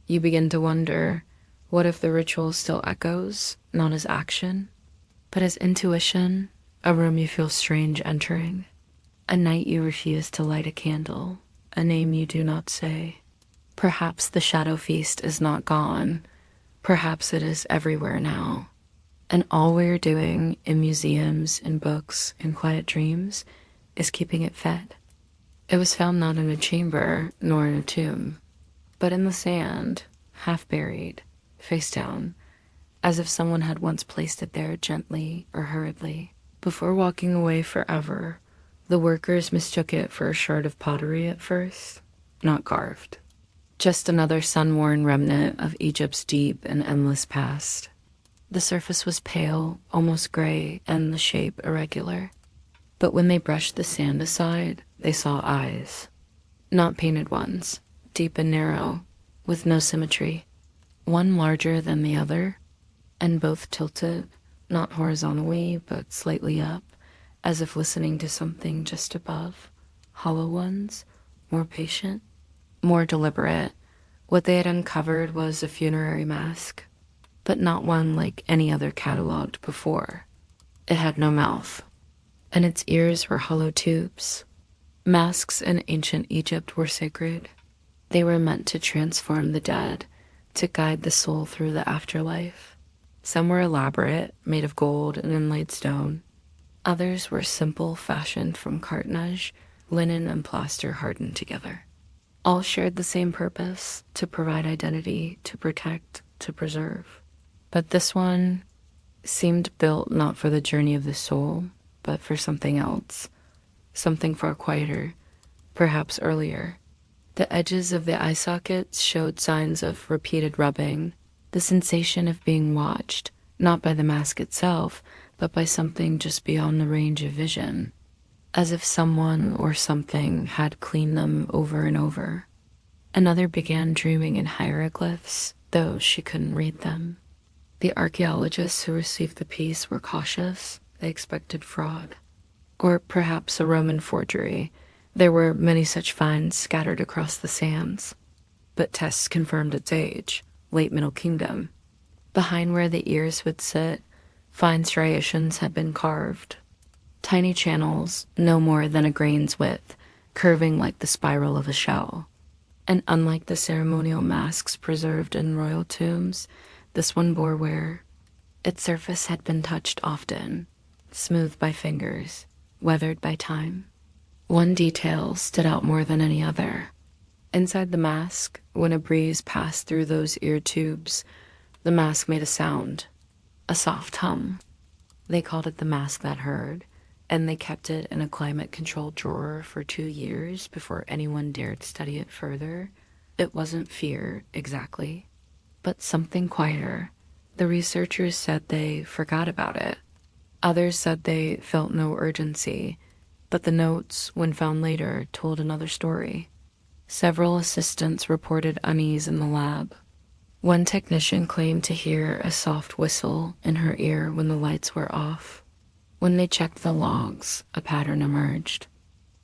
You begin to wonder, what if the ritual still echoes, not as action, but as intuition, a room you feel strange entering, a night you refuse to light a candle, a name you do not say. Perhaps the shadow feast is not gone. Perhaps it is everywhere now. And all we're doing in museums, in books, in quiet dreams is keeping it fed. It was found not in a chamber, nor in a tomb, but in the sand, half buried, face down, as if someone had once placed it there gently or hurriedly. Before walking away forever, the workers mistook it for a shard of pottery at first, not carved. Just another sun-worn remnant of Egypt's deep and endless past. The surface was pale, almost gray, and the shape irregular. But when they brushed the sand aside, they saw eyes. Not painted ones, deep and narrow, with no symmetry. One larger than the other, and both tilted, not horizontally, but slightly up, as if listening to something just above. Hollow ones, more patient, more deliberate. What they had uncovered was a funerary mask, but not one like any other cataloged before. It had no mouth, and its ears were hollow tubes. Masks in ancient Egypt were sacred. They were meant to transform the dead, to guide the soul through the afterlife. Some were elaborate, made of gold and inlaid stone. Others were simple, fashioned from cartonnage, linen and plaster hardened together. All shared the same purpose, to provide identity, to protect, to preserve. But this one seemed built not for the journey of the soul, but for something else, something far quieter, perhaps earlier. The edges of the eye sockets showed signs of repeated rubbing, the sensation of being watched, not by the mask itself, but by something just beyond the range of vision, as if someone or something had cleaned them over and over. Another began dreaming in hieroglyphs, though she couldn't read them. The archaeologists who received the piece were cautious. They expected fraud. Or perhaps a Roman forgery. There were many such finds scattered across the sands. But tests confirmed its age, late Middle Kingdom. Behind where the ears would sit, fine striations had been carved. Tiny channels, no more than a grain's width, curving like the spiral of a shell. And unlike the ceremonial masks preserved in royal tombs, this one bore wear. Its surface had been touched often, smoothed by fingers, weathered by time. One detail stood out more than any other. Inside the mask, when a breeze passed through those ear tubes, the mask made a sound, a soft hum. They called it the mask that heard, and they kept it in a climate-controlled drawer for 2 years before anyone dared study it further. It wasn't fear, exactly, but something quieter. The researchers said they forgot about it. Others said they felt no urgency, but the notes, when found later, told another story. Several assistants reported unease in the lab. One technician claimed to hear a soft whistle in her ear when the lights were off. When they checked the logs, a pattern emerged.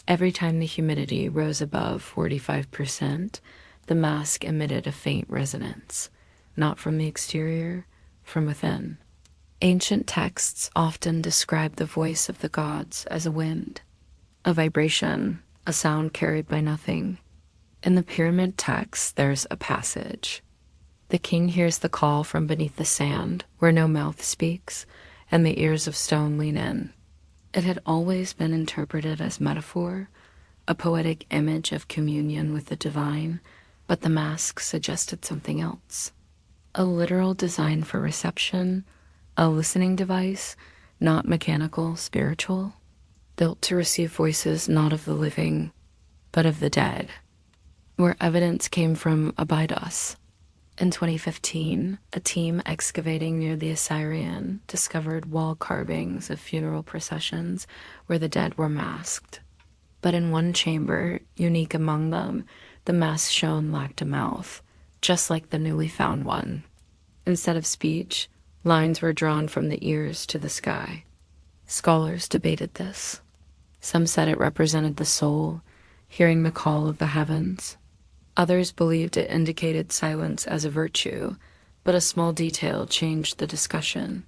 Every time the humidity rose above 45%, the mask emitted a faint resonance, not from the exterior, from within. Ancient texts often describe the voice of the gods as a wind, a vibration, a sound carried by nothing. In the pyramid texts, there's a passage. The king hears the call from beneath the sand, where no mouth speaks, and the ears of stone lean in. It had always been interpreted as metaphor, a poetic image of communion with the divine, but the mask suggested something else. A literal design for reception, a listening device, not mechanical, spiritual, built to receive voices not of the living, but of the dead, where evidence came from Abydos. In 2015, a team excavating near the Assyrian discovered wall carvings of funeral processions where the dead were masked. But in one chamber, unique among them, the mask shown lacked a mouth, just like the newly found one. Instead of speech, lines were drawn from the ears to the sky. Scholars debated this. Some said it represented the soul, hearing the call of the heavens. Others believed it indicated silence as a virtue, but a small detail changed the discussion.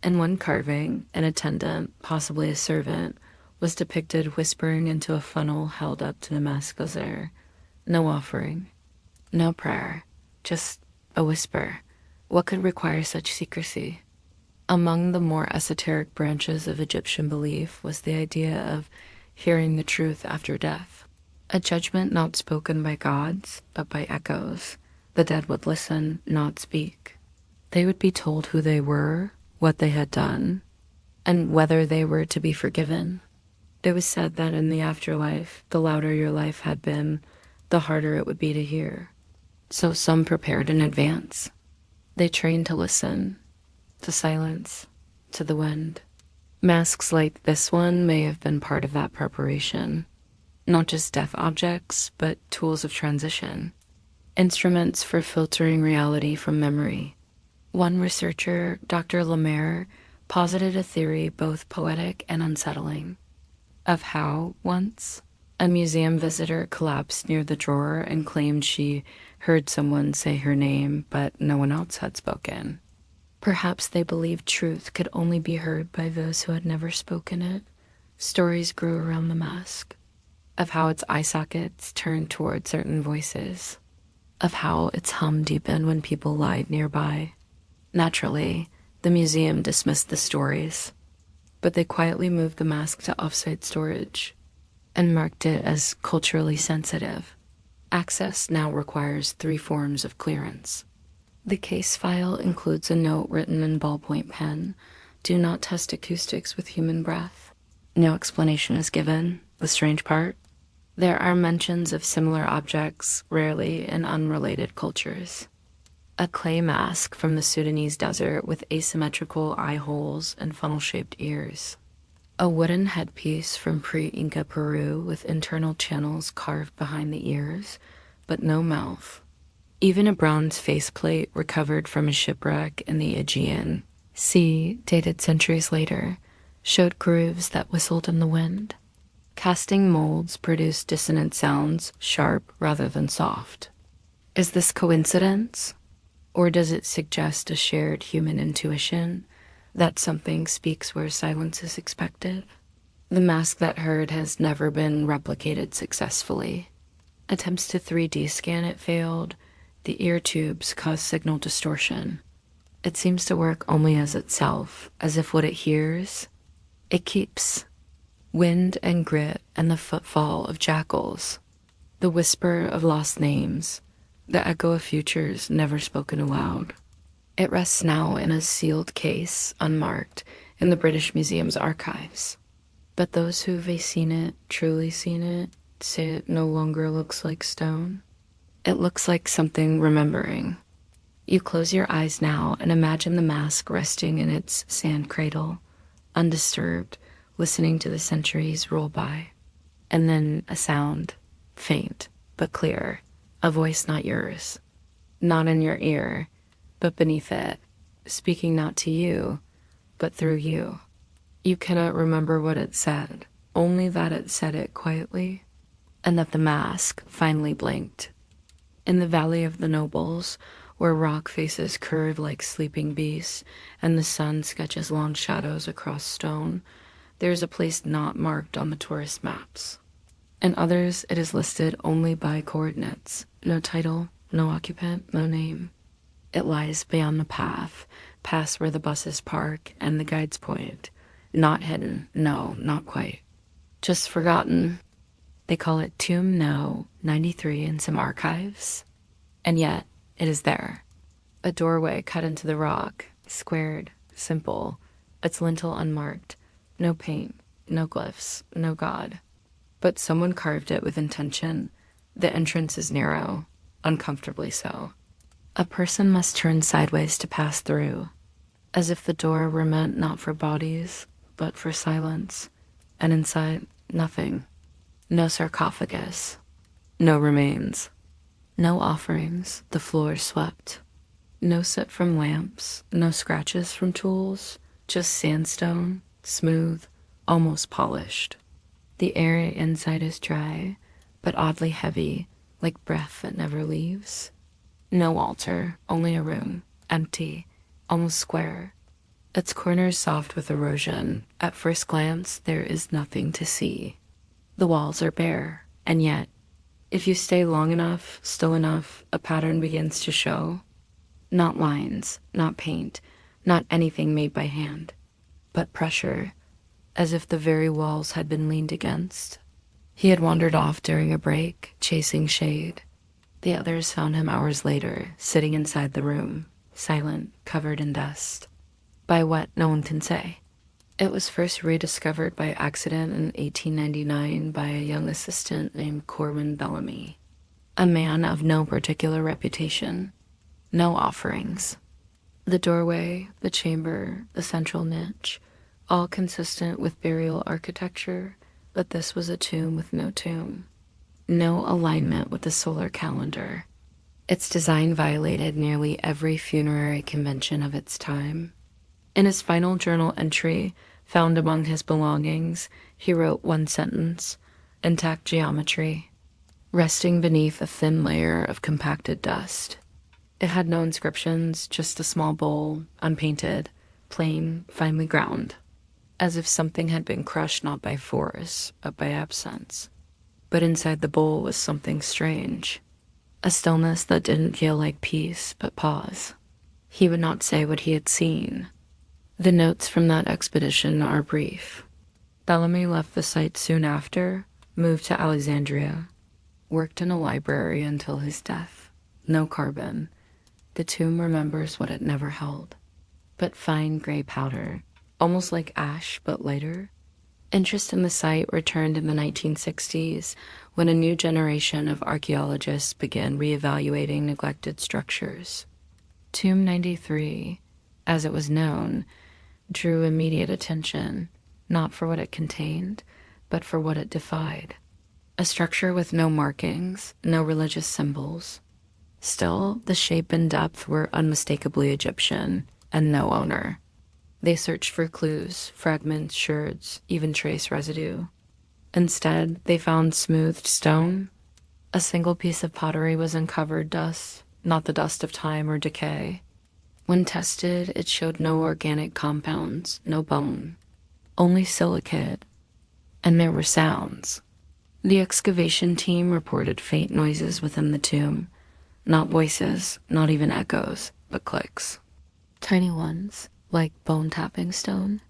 In one carving, an attendant, possibly a servant, was depicted whispering into a funnel held up to the mask's air. No offering. No prayer, just a whisper. What could require such secrecy? Among the more esoteric branches of Egyptian belief was the idea of hearing the truth after death, a judgment not spoken by gods, but by echoes. The dead would listen, not speak. They would be told who they were, what they had done, and whether they were to be forgiven. It was said that in the afterlife, the louder your life had been, the harder it would be to hear. So some prepared in advance. They trained to listen, to silence, to the wind. Masks like this one may have been part of that preparation. Not just death objects, but tools of transition. Instruments for filtering reality from memory. One researcher, Dr. Lemaire, posited a theory both poetic and unsettling of how, once, a museum visitor collapsed near the drawer and claimed she heard someone say her name, but no one else had spoken. Perhaps they believed truth could only be heard by those who had never spoken it. Stories grew around the mask, of how its eye sockets turned toward certain voices, of how its hum deepened when people lied nearby. Naturally, the museum dismissed the stories, but they quietly moved the mask to offsite storage and marked it as culturally sensitive. Access now requires 3 forms of clearance. The case file includes a note written in ballpoint pen. Do not test acoustics with human breath. No explanation is given. The strange part? There are mentions of similar objects, rarely in unrelated cultures. A clay mask from the Sudanese desert with asymmetrical eye holes and funnel-shaped ears. A wooden headpiece from pre-Inca Peru with internal channels carved behind the ears, but no mouth. Even a bronze faceplate recovered from a shipwreck in the Aegean Sea, dated centuries later, showed grooves that whistled in the wind. Casting molds produced dissonant sounds, sharp rather than soft. Is this coincidence? Or does it suggest a shared human intuition that something speaks where silence is expected? The mask that heard has never been replicated successfully. Attempts to 3D scan it failed. The ear tubes cause signal distortion. It seems to work only as itself, as if what it hears, it keeps. Wind and grit and the footfall of jackals, the whisper of lost names, the echo of futures never spoken aloud. It rests now in a sealed case, unmarked, in the British Museum's archives. But those who've seen it, truly seen it, say it no longer looks like stone. It looks like something remembering. You close your eyes now and imagine the mask resting in its sand cradle, undisturbed, listening to the centuries roll by. And then a sound, faint but clear, a voice not yours, not in your ear, but beneath it, speaking not to you, but through you. You cannot remember what it said, only that it said it quietly, and that the mask finally blinked. In the Valley of the Nobles, where rock faces curve like sleeping beasts, and the sun sketches long shadows across stone, there is a place not marked on the tourist maps. In others, it is listed only by coordinates, no title, no occupant, no name. It lies beyond the path, past where the buses park and the guides point. Not hidden, no, not quite. Just forgotten. They call it Tomb No. 93 in some archives. And yet, it is there. A doorway cut into the rock, squared, simple, its lintel unmarked. No paint, no glyphs, no god. But someone carved it with intention. The entrance is narrow, uncomfortably so. A person must turn sideways to pass through, as if the door were meant not for bodies, but for silence. And inside, nothing. No sarcophagus. No remains. No offerings, the floor swept. No soot from lamps, no scratches from tools, just sandstone, smooth, almost polished. The air inside is dry, but oddly heavy, like breath that never leaves. No altar, only a room, empty, almost square. Its corners soft with erosion. At first glance, there is nothing to see. The walls are bare, and yet If you stay long enough, still enough, a pattern begins to show. Not lines, not paint, not anything made by hand, but pressure, as if the very walls had been leaned against. He had wandered off during a break, chasing shade. The others found him hours later, sitting inside the room, silent, covered in dust. By what, no one can say. It was first rediscovered by accident in 1899 by a young assistant named Corwin Bellamy, a man of no particular reputation, no offerings. The doorway, the chamber, the central niche, all consistent with burial architecture, but this was a tomb with no tomb. No alignment with the solar calendar. Its design violated nearly every funerary convention of its time. In his final journal entry, found among his belongings, he wrote one sentence: intact geometry, resting beneath a thin layer of compacted dust. It had no inscriptions, just a small bowl, unpainted, plain, finely ground, as if something had been crushed not by force, but by absence. But inside the bowl was something strange, a stillness that didn't feel like peace, but pause. He would not say what he had seen. The notes from that expedition are brief. Bellamy left the site soon after, moved to Alexandria, worked in a library until his death. No carbon. The tomb remembers what it never held. But fine gray powder, almost like ash but lighter. Interest in the site returned in the 1960s when a new generation of archaeologists began reevaluating neglected structures. Tomb 93, as it was known, drew immediate attention, not for what it contained, but for what it defied. A structure with no markings, no religious symbols. Still, the shape and depth were unmistakably Egyptian, and no owner. They searched for clues, fragments, sherds, even trace residue. Instead, they found smoothed stone. A single piece of pottery was uncovered dust, not the dust of time or decay. When tested, it showed no organic compounds, no bone, only silicate. And there were sounds. The excavation team reported faint noises within the tomb. Not voices, not even echoes, but clicks. Tiny ones, like bone-tapping stone.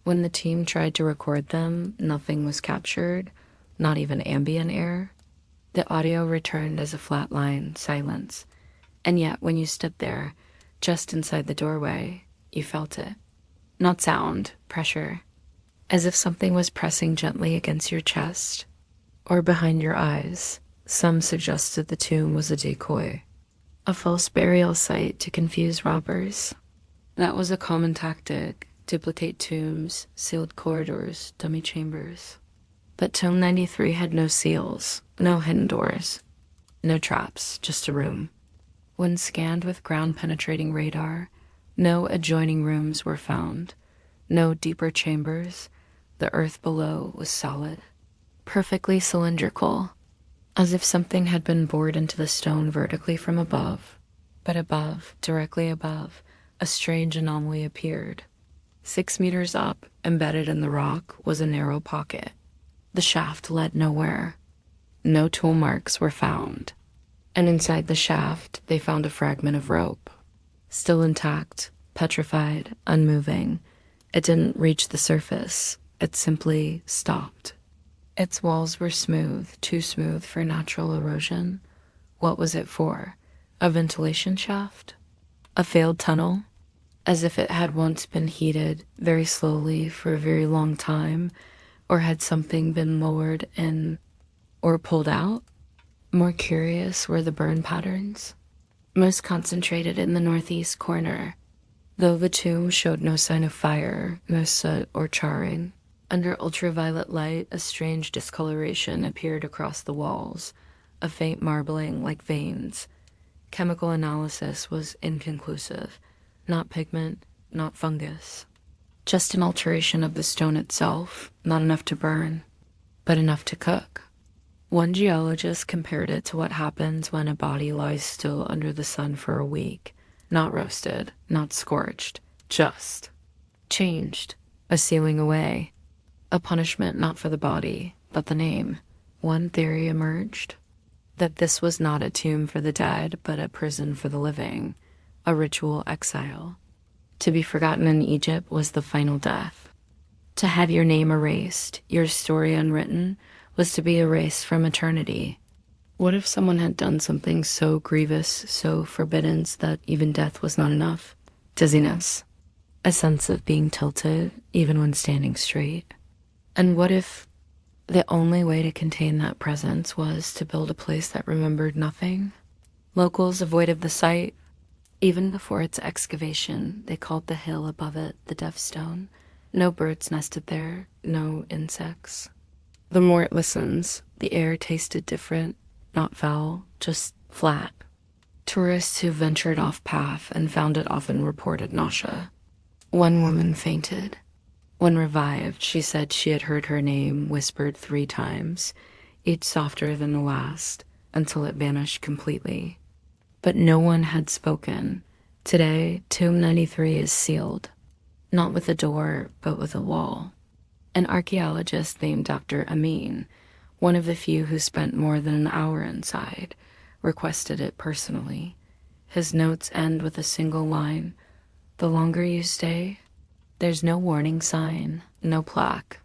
When the team tried to record them, nothing was captured, not even ambient air. The audio returned as a flat line, silence. And yet, when you stood there, just inside the doorway, you felt it. Not sound, pressure. As if something was pressing gently against your chest, or behind your eyes. Some suggested the tomb was a decoy, a false burial site to confuse robbers. That was a common tactic: duplicate tombs, sealed corridors, dummy chambers. But Tomb 93 had no seals, no hidden doors, no traps, just a room. When scanned with ground-penetrating radar, no adjoining rooms were found, no deeper chambers. The earth below was solid, perfectly cylindrical, as if something had been bored into the stone vertically from above. But above, directly above, a strange anomaly appeared. 6 meters up, embedded in the rock, was a narrow pocket. The shaft led nowhere. No tool marks were found. And inside the shaft, they found a fragment of rope. Still intact, petrified, unmoving. It didn't reach the surface. It simply stopped. Its walls were smooth, too smooth for natural erosion. What was it for? A ventilation shaft? A failed tunnel? As if it had once been heated very slowly for a very long time, or had something been lowered in or pulled out? More curious were the burn patterns, most concentrated in the northeast corner, though the tomb showed no sign of fire, no soot or charring. Under ultraviolet light, a strange discoloration appeared across the walls, a faint marbling like veins. Chemical analysis was inconclusive. Not pigment, not fungus. Just an alteration of the stone itself, not enough to burn, but enough to cook. One geologist compared it to what happens when a body lies still under the sun for a week. Not roasted, not scorched, just changed, a sealing away. A punishment not for the body, but the name. One theory emerged. that this was not a tomb for the dead, but a prison for the living, a ritual exile. To be forgotten in Egypt was the final death. To have your name erased, your story unwritten, was to be erased from eternity. What if someone had done something so grievous, so forbidden, that even death was not enough? Dizziness. A sense of being tilted, even when standing straight. And what if the only way to contain that presence was to build a place that remembered nothing? Locals avoided the site. Even before its excavation, they called the hill above it the Deaf Stone. No birds nested there, no insects. The more it listens, the air tasted different, not foul, just flat. Tourists who ventured off path and found it often reported nausea. One woman fainted. When revived, she said she had heard her name whispered 3 times, each softer than the last, until it vanished completely. But no one had spoken. Today, Tomb 93 is sealed. Not with a door, but with a wall. An archaeologist named Dr. Amin, one of the few who spent more than an hour inside, requested it personally. His notes end with a single line: "The longer you stay." There's no warning sign, no plaque,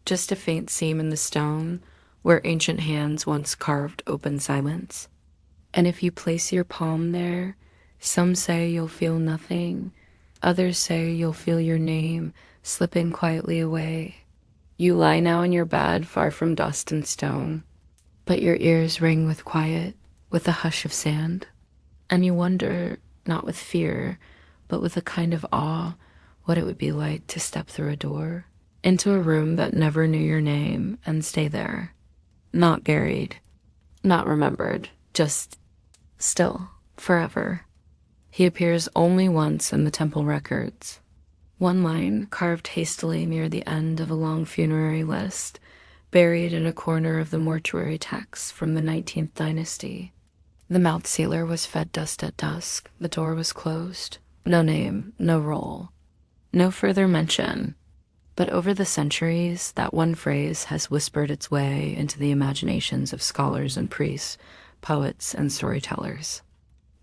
just a faint seam in the stone where ancient hands once carved open silence. And if you place your palm there, some say you'll feel nothing, others say you'll feel your name slipping quietly away. You lie now in your bed, far from dust and stone, but your ears ring with quiet, with a hush of sand. And you wonder, not with fear, but with a kind of awe, what it would be like to step through a door, into a room that never knew your name, and stay there. Not buried, not remembered, just still, forever. He appears only once in the temple records. One line, carved hastily near the end of a long funerary list, buried in a corner of the mortuary text from the 19th dynasty. The mouth sealer was fed dust at dusk. The door was closed. No name, no role. No further mention, but over the centuries, that one phrase has whispered its way into the imaginations of scholars and priests, poets and storytellers.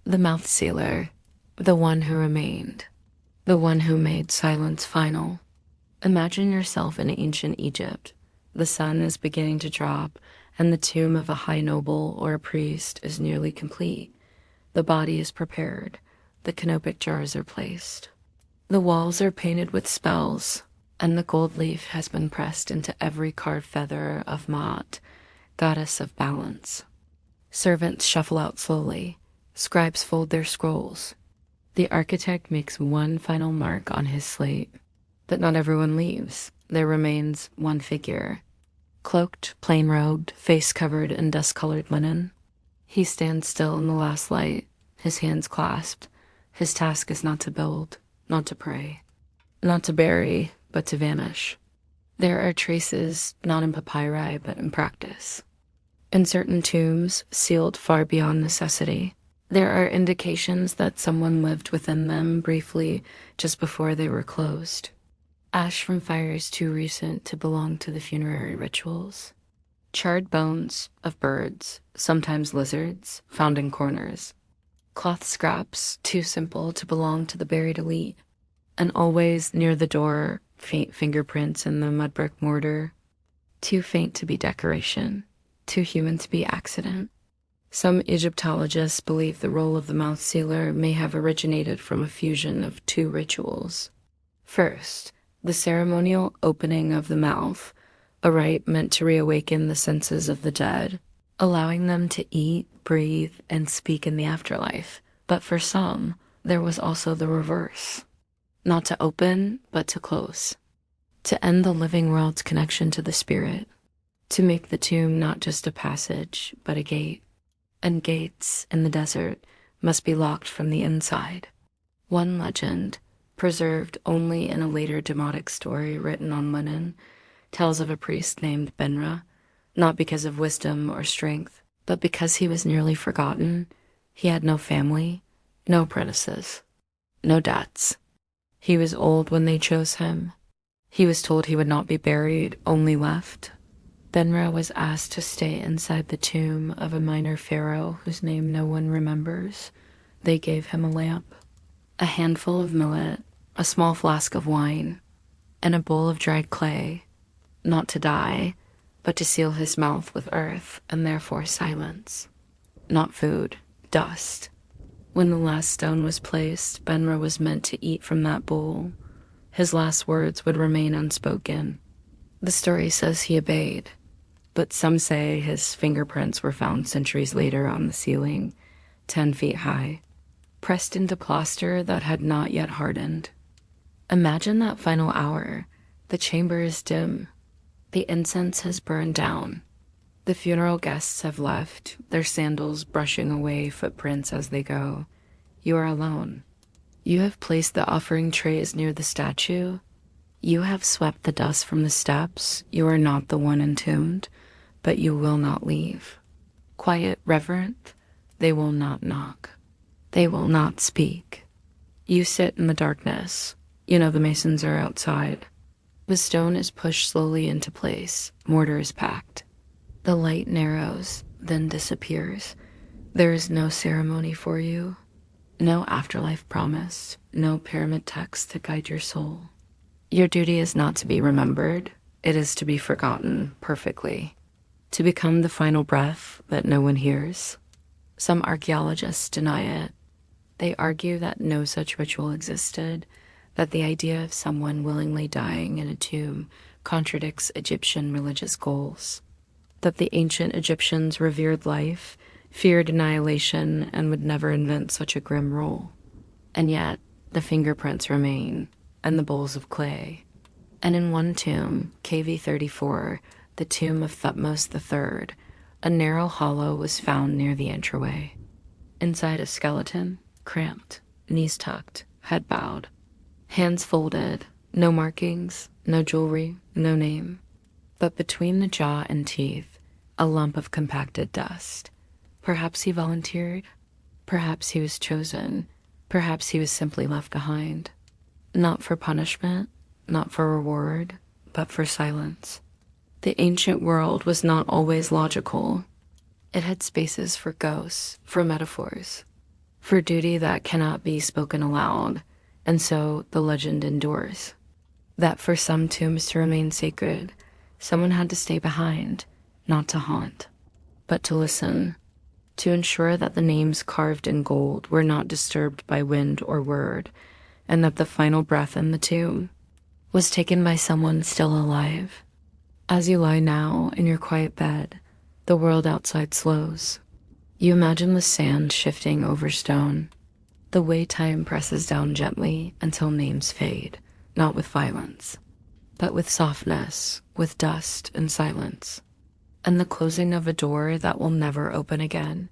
The mouth sealer, the one who remained, the one who made silence final. Imagine yourself in ancient Egypt. The sun is beginning to drop, and the tomb of a high noble or a priest is nearly complete. The body is prepared. The canopic jars are placed. The walls are painted with spells, and the gold leaf has been pressed into every carved feather of Maat, goddess of balance. Servants shuffle out slowly. Scribes fold their scrolls. The architect makes one final mark on his slate. But not everyone leaves. There remains one figure. Cloaked, plain-robed, face covered in dust-colored linen. He stands still in the last light, his hands clasped. His task is not to build, not to pray, not to bury, but to vanish. There are traces, not in papyri, but in practice. In certain tombs, sealed far beyond necessity, there are indications that someone lived within them briefly just before they were closed. Ash from fires too recent to belong to the funerary rituals. Charred bones of birds, sometimes lizards, found in corners. Cloth scraps too simple to belong to the buried elite. And always near the door, faint fingerprints in the mud brick mortar. Too faint to be decoration, too human to be accident. Some Egyptologists believe the role of the mouth sealer may have originated from a fusion of 2 rituals. First, the ceremonial opening of the mouth, a rite meant to reawaken the senses of the dead, allowing them to eat, breathe, and speak in the afterlife. But for some, there was also the reverse. Not to open, but to close. To end the living world's connection to the spirit. To make the tomb not just a passage, but a gate. And gates in the desert must be locked from the inside. One legend, preserved only in a later demotic story written on linen, tells of a priest named Benra, not because of wisdom or strength, but because he was nearly forgotten. He had no family, no apprentices, no debts. He was old when they chose him. He was told he would not be buried, only left. Benra was asked to stay inside the tomb of a minor pharaoh whose name no one remembers. They gave him a lamp, a handful of millet, a small flask of wine, and a bowl of dried clay, not to die, but to seal his mouth with earth and therefore silence. Not food, dust. When the last stone was placed, Benra was meant to eat from that bowl. His last words would remain unspoken. The story says he obeyed, but some say his fingerprints were found centuries later on the ceiling, 10 feet high, pressed into plaster that had not yet hardened. Imagine that final hour. The chamber is dim. The incense has burned down. The funeral guests have left, their sandals brushing away footprints as they go. You are alone. You have placed the offering trays near the statue. You have swept the dust from the steps. You are not the one entombed, but you will not leave. Quiet, reverent, they will not knock. They will not speak. You sit in the darkness. You know the masons are outside. The stone is pushed slowly into place. Mortar is packed. The light narrows, then disappears. There is no ceremony for you. No afterlife promise. No pyramid text to guide your soul. Your duty is not to be remembered. It is to be forgotten perfectly. To become the final breath that no one hears. Some archaeologists deny it. They argue that no such ritual existed, that the idea of someone willingly dying in a tomb contradicts Egyptian religious goals, that the ancient Egyptians revered life, feared annihilation, and would never invent such a grim rule. And yet, the fingerprints remain, and the bowls of clay. And in one tomb, KV-34, the tomb of Thutmose III, a narrow hollow was found near the entryway. Inside a skeleton, cramped, knees tucked, head bowed, hands folded, no markings, no jewelry, no name. But between the jaw and teeth, a lump of compacted dust. Perhaps he volunteered. Perhaps he was chosen. Perhaps he was simply left behind. Not for punishment, not for reward, but for silence. The ancient world was not always logical. It had spaces for ghosts, for metaphors, for duty that cannot be spoken aloud, and so the legend endures. That for some tombs to remain sacred, someone had to stay behind, not to haunt, but to listen, to ensure that the names carved in gold were not disturbed by wind or word, and that the final breath in the tomb was taken by someone still alive. As you lie now in your quiet bed, the world outside slows. You imagine the sand shifting over stone, the way time presses down gently until names fade, not with violence, but with softness, with dust and silence, and the closing of a door that will never open again.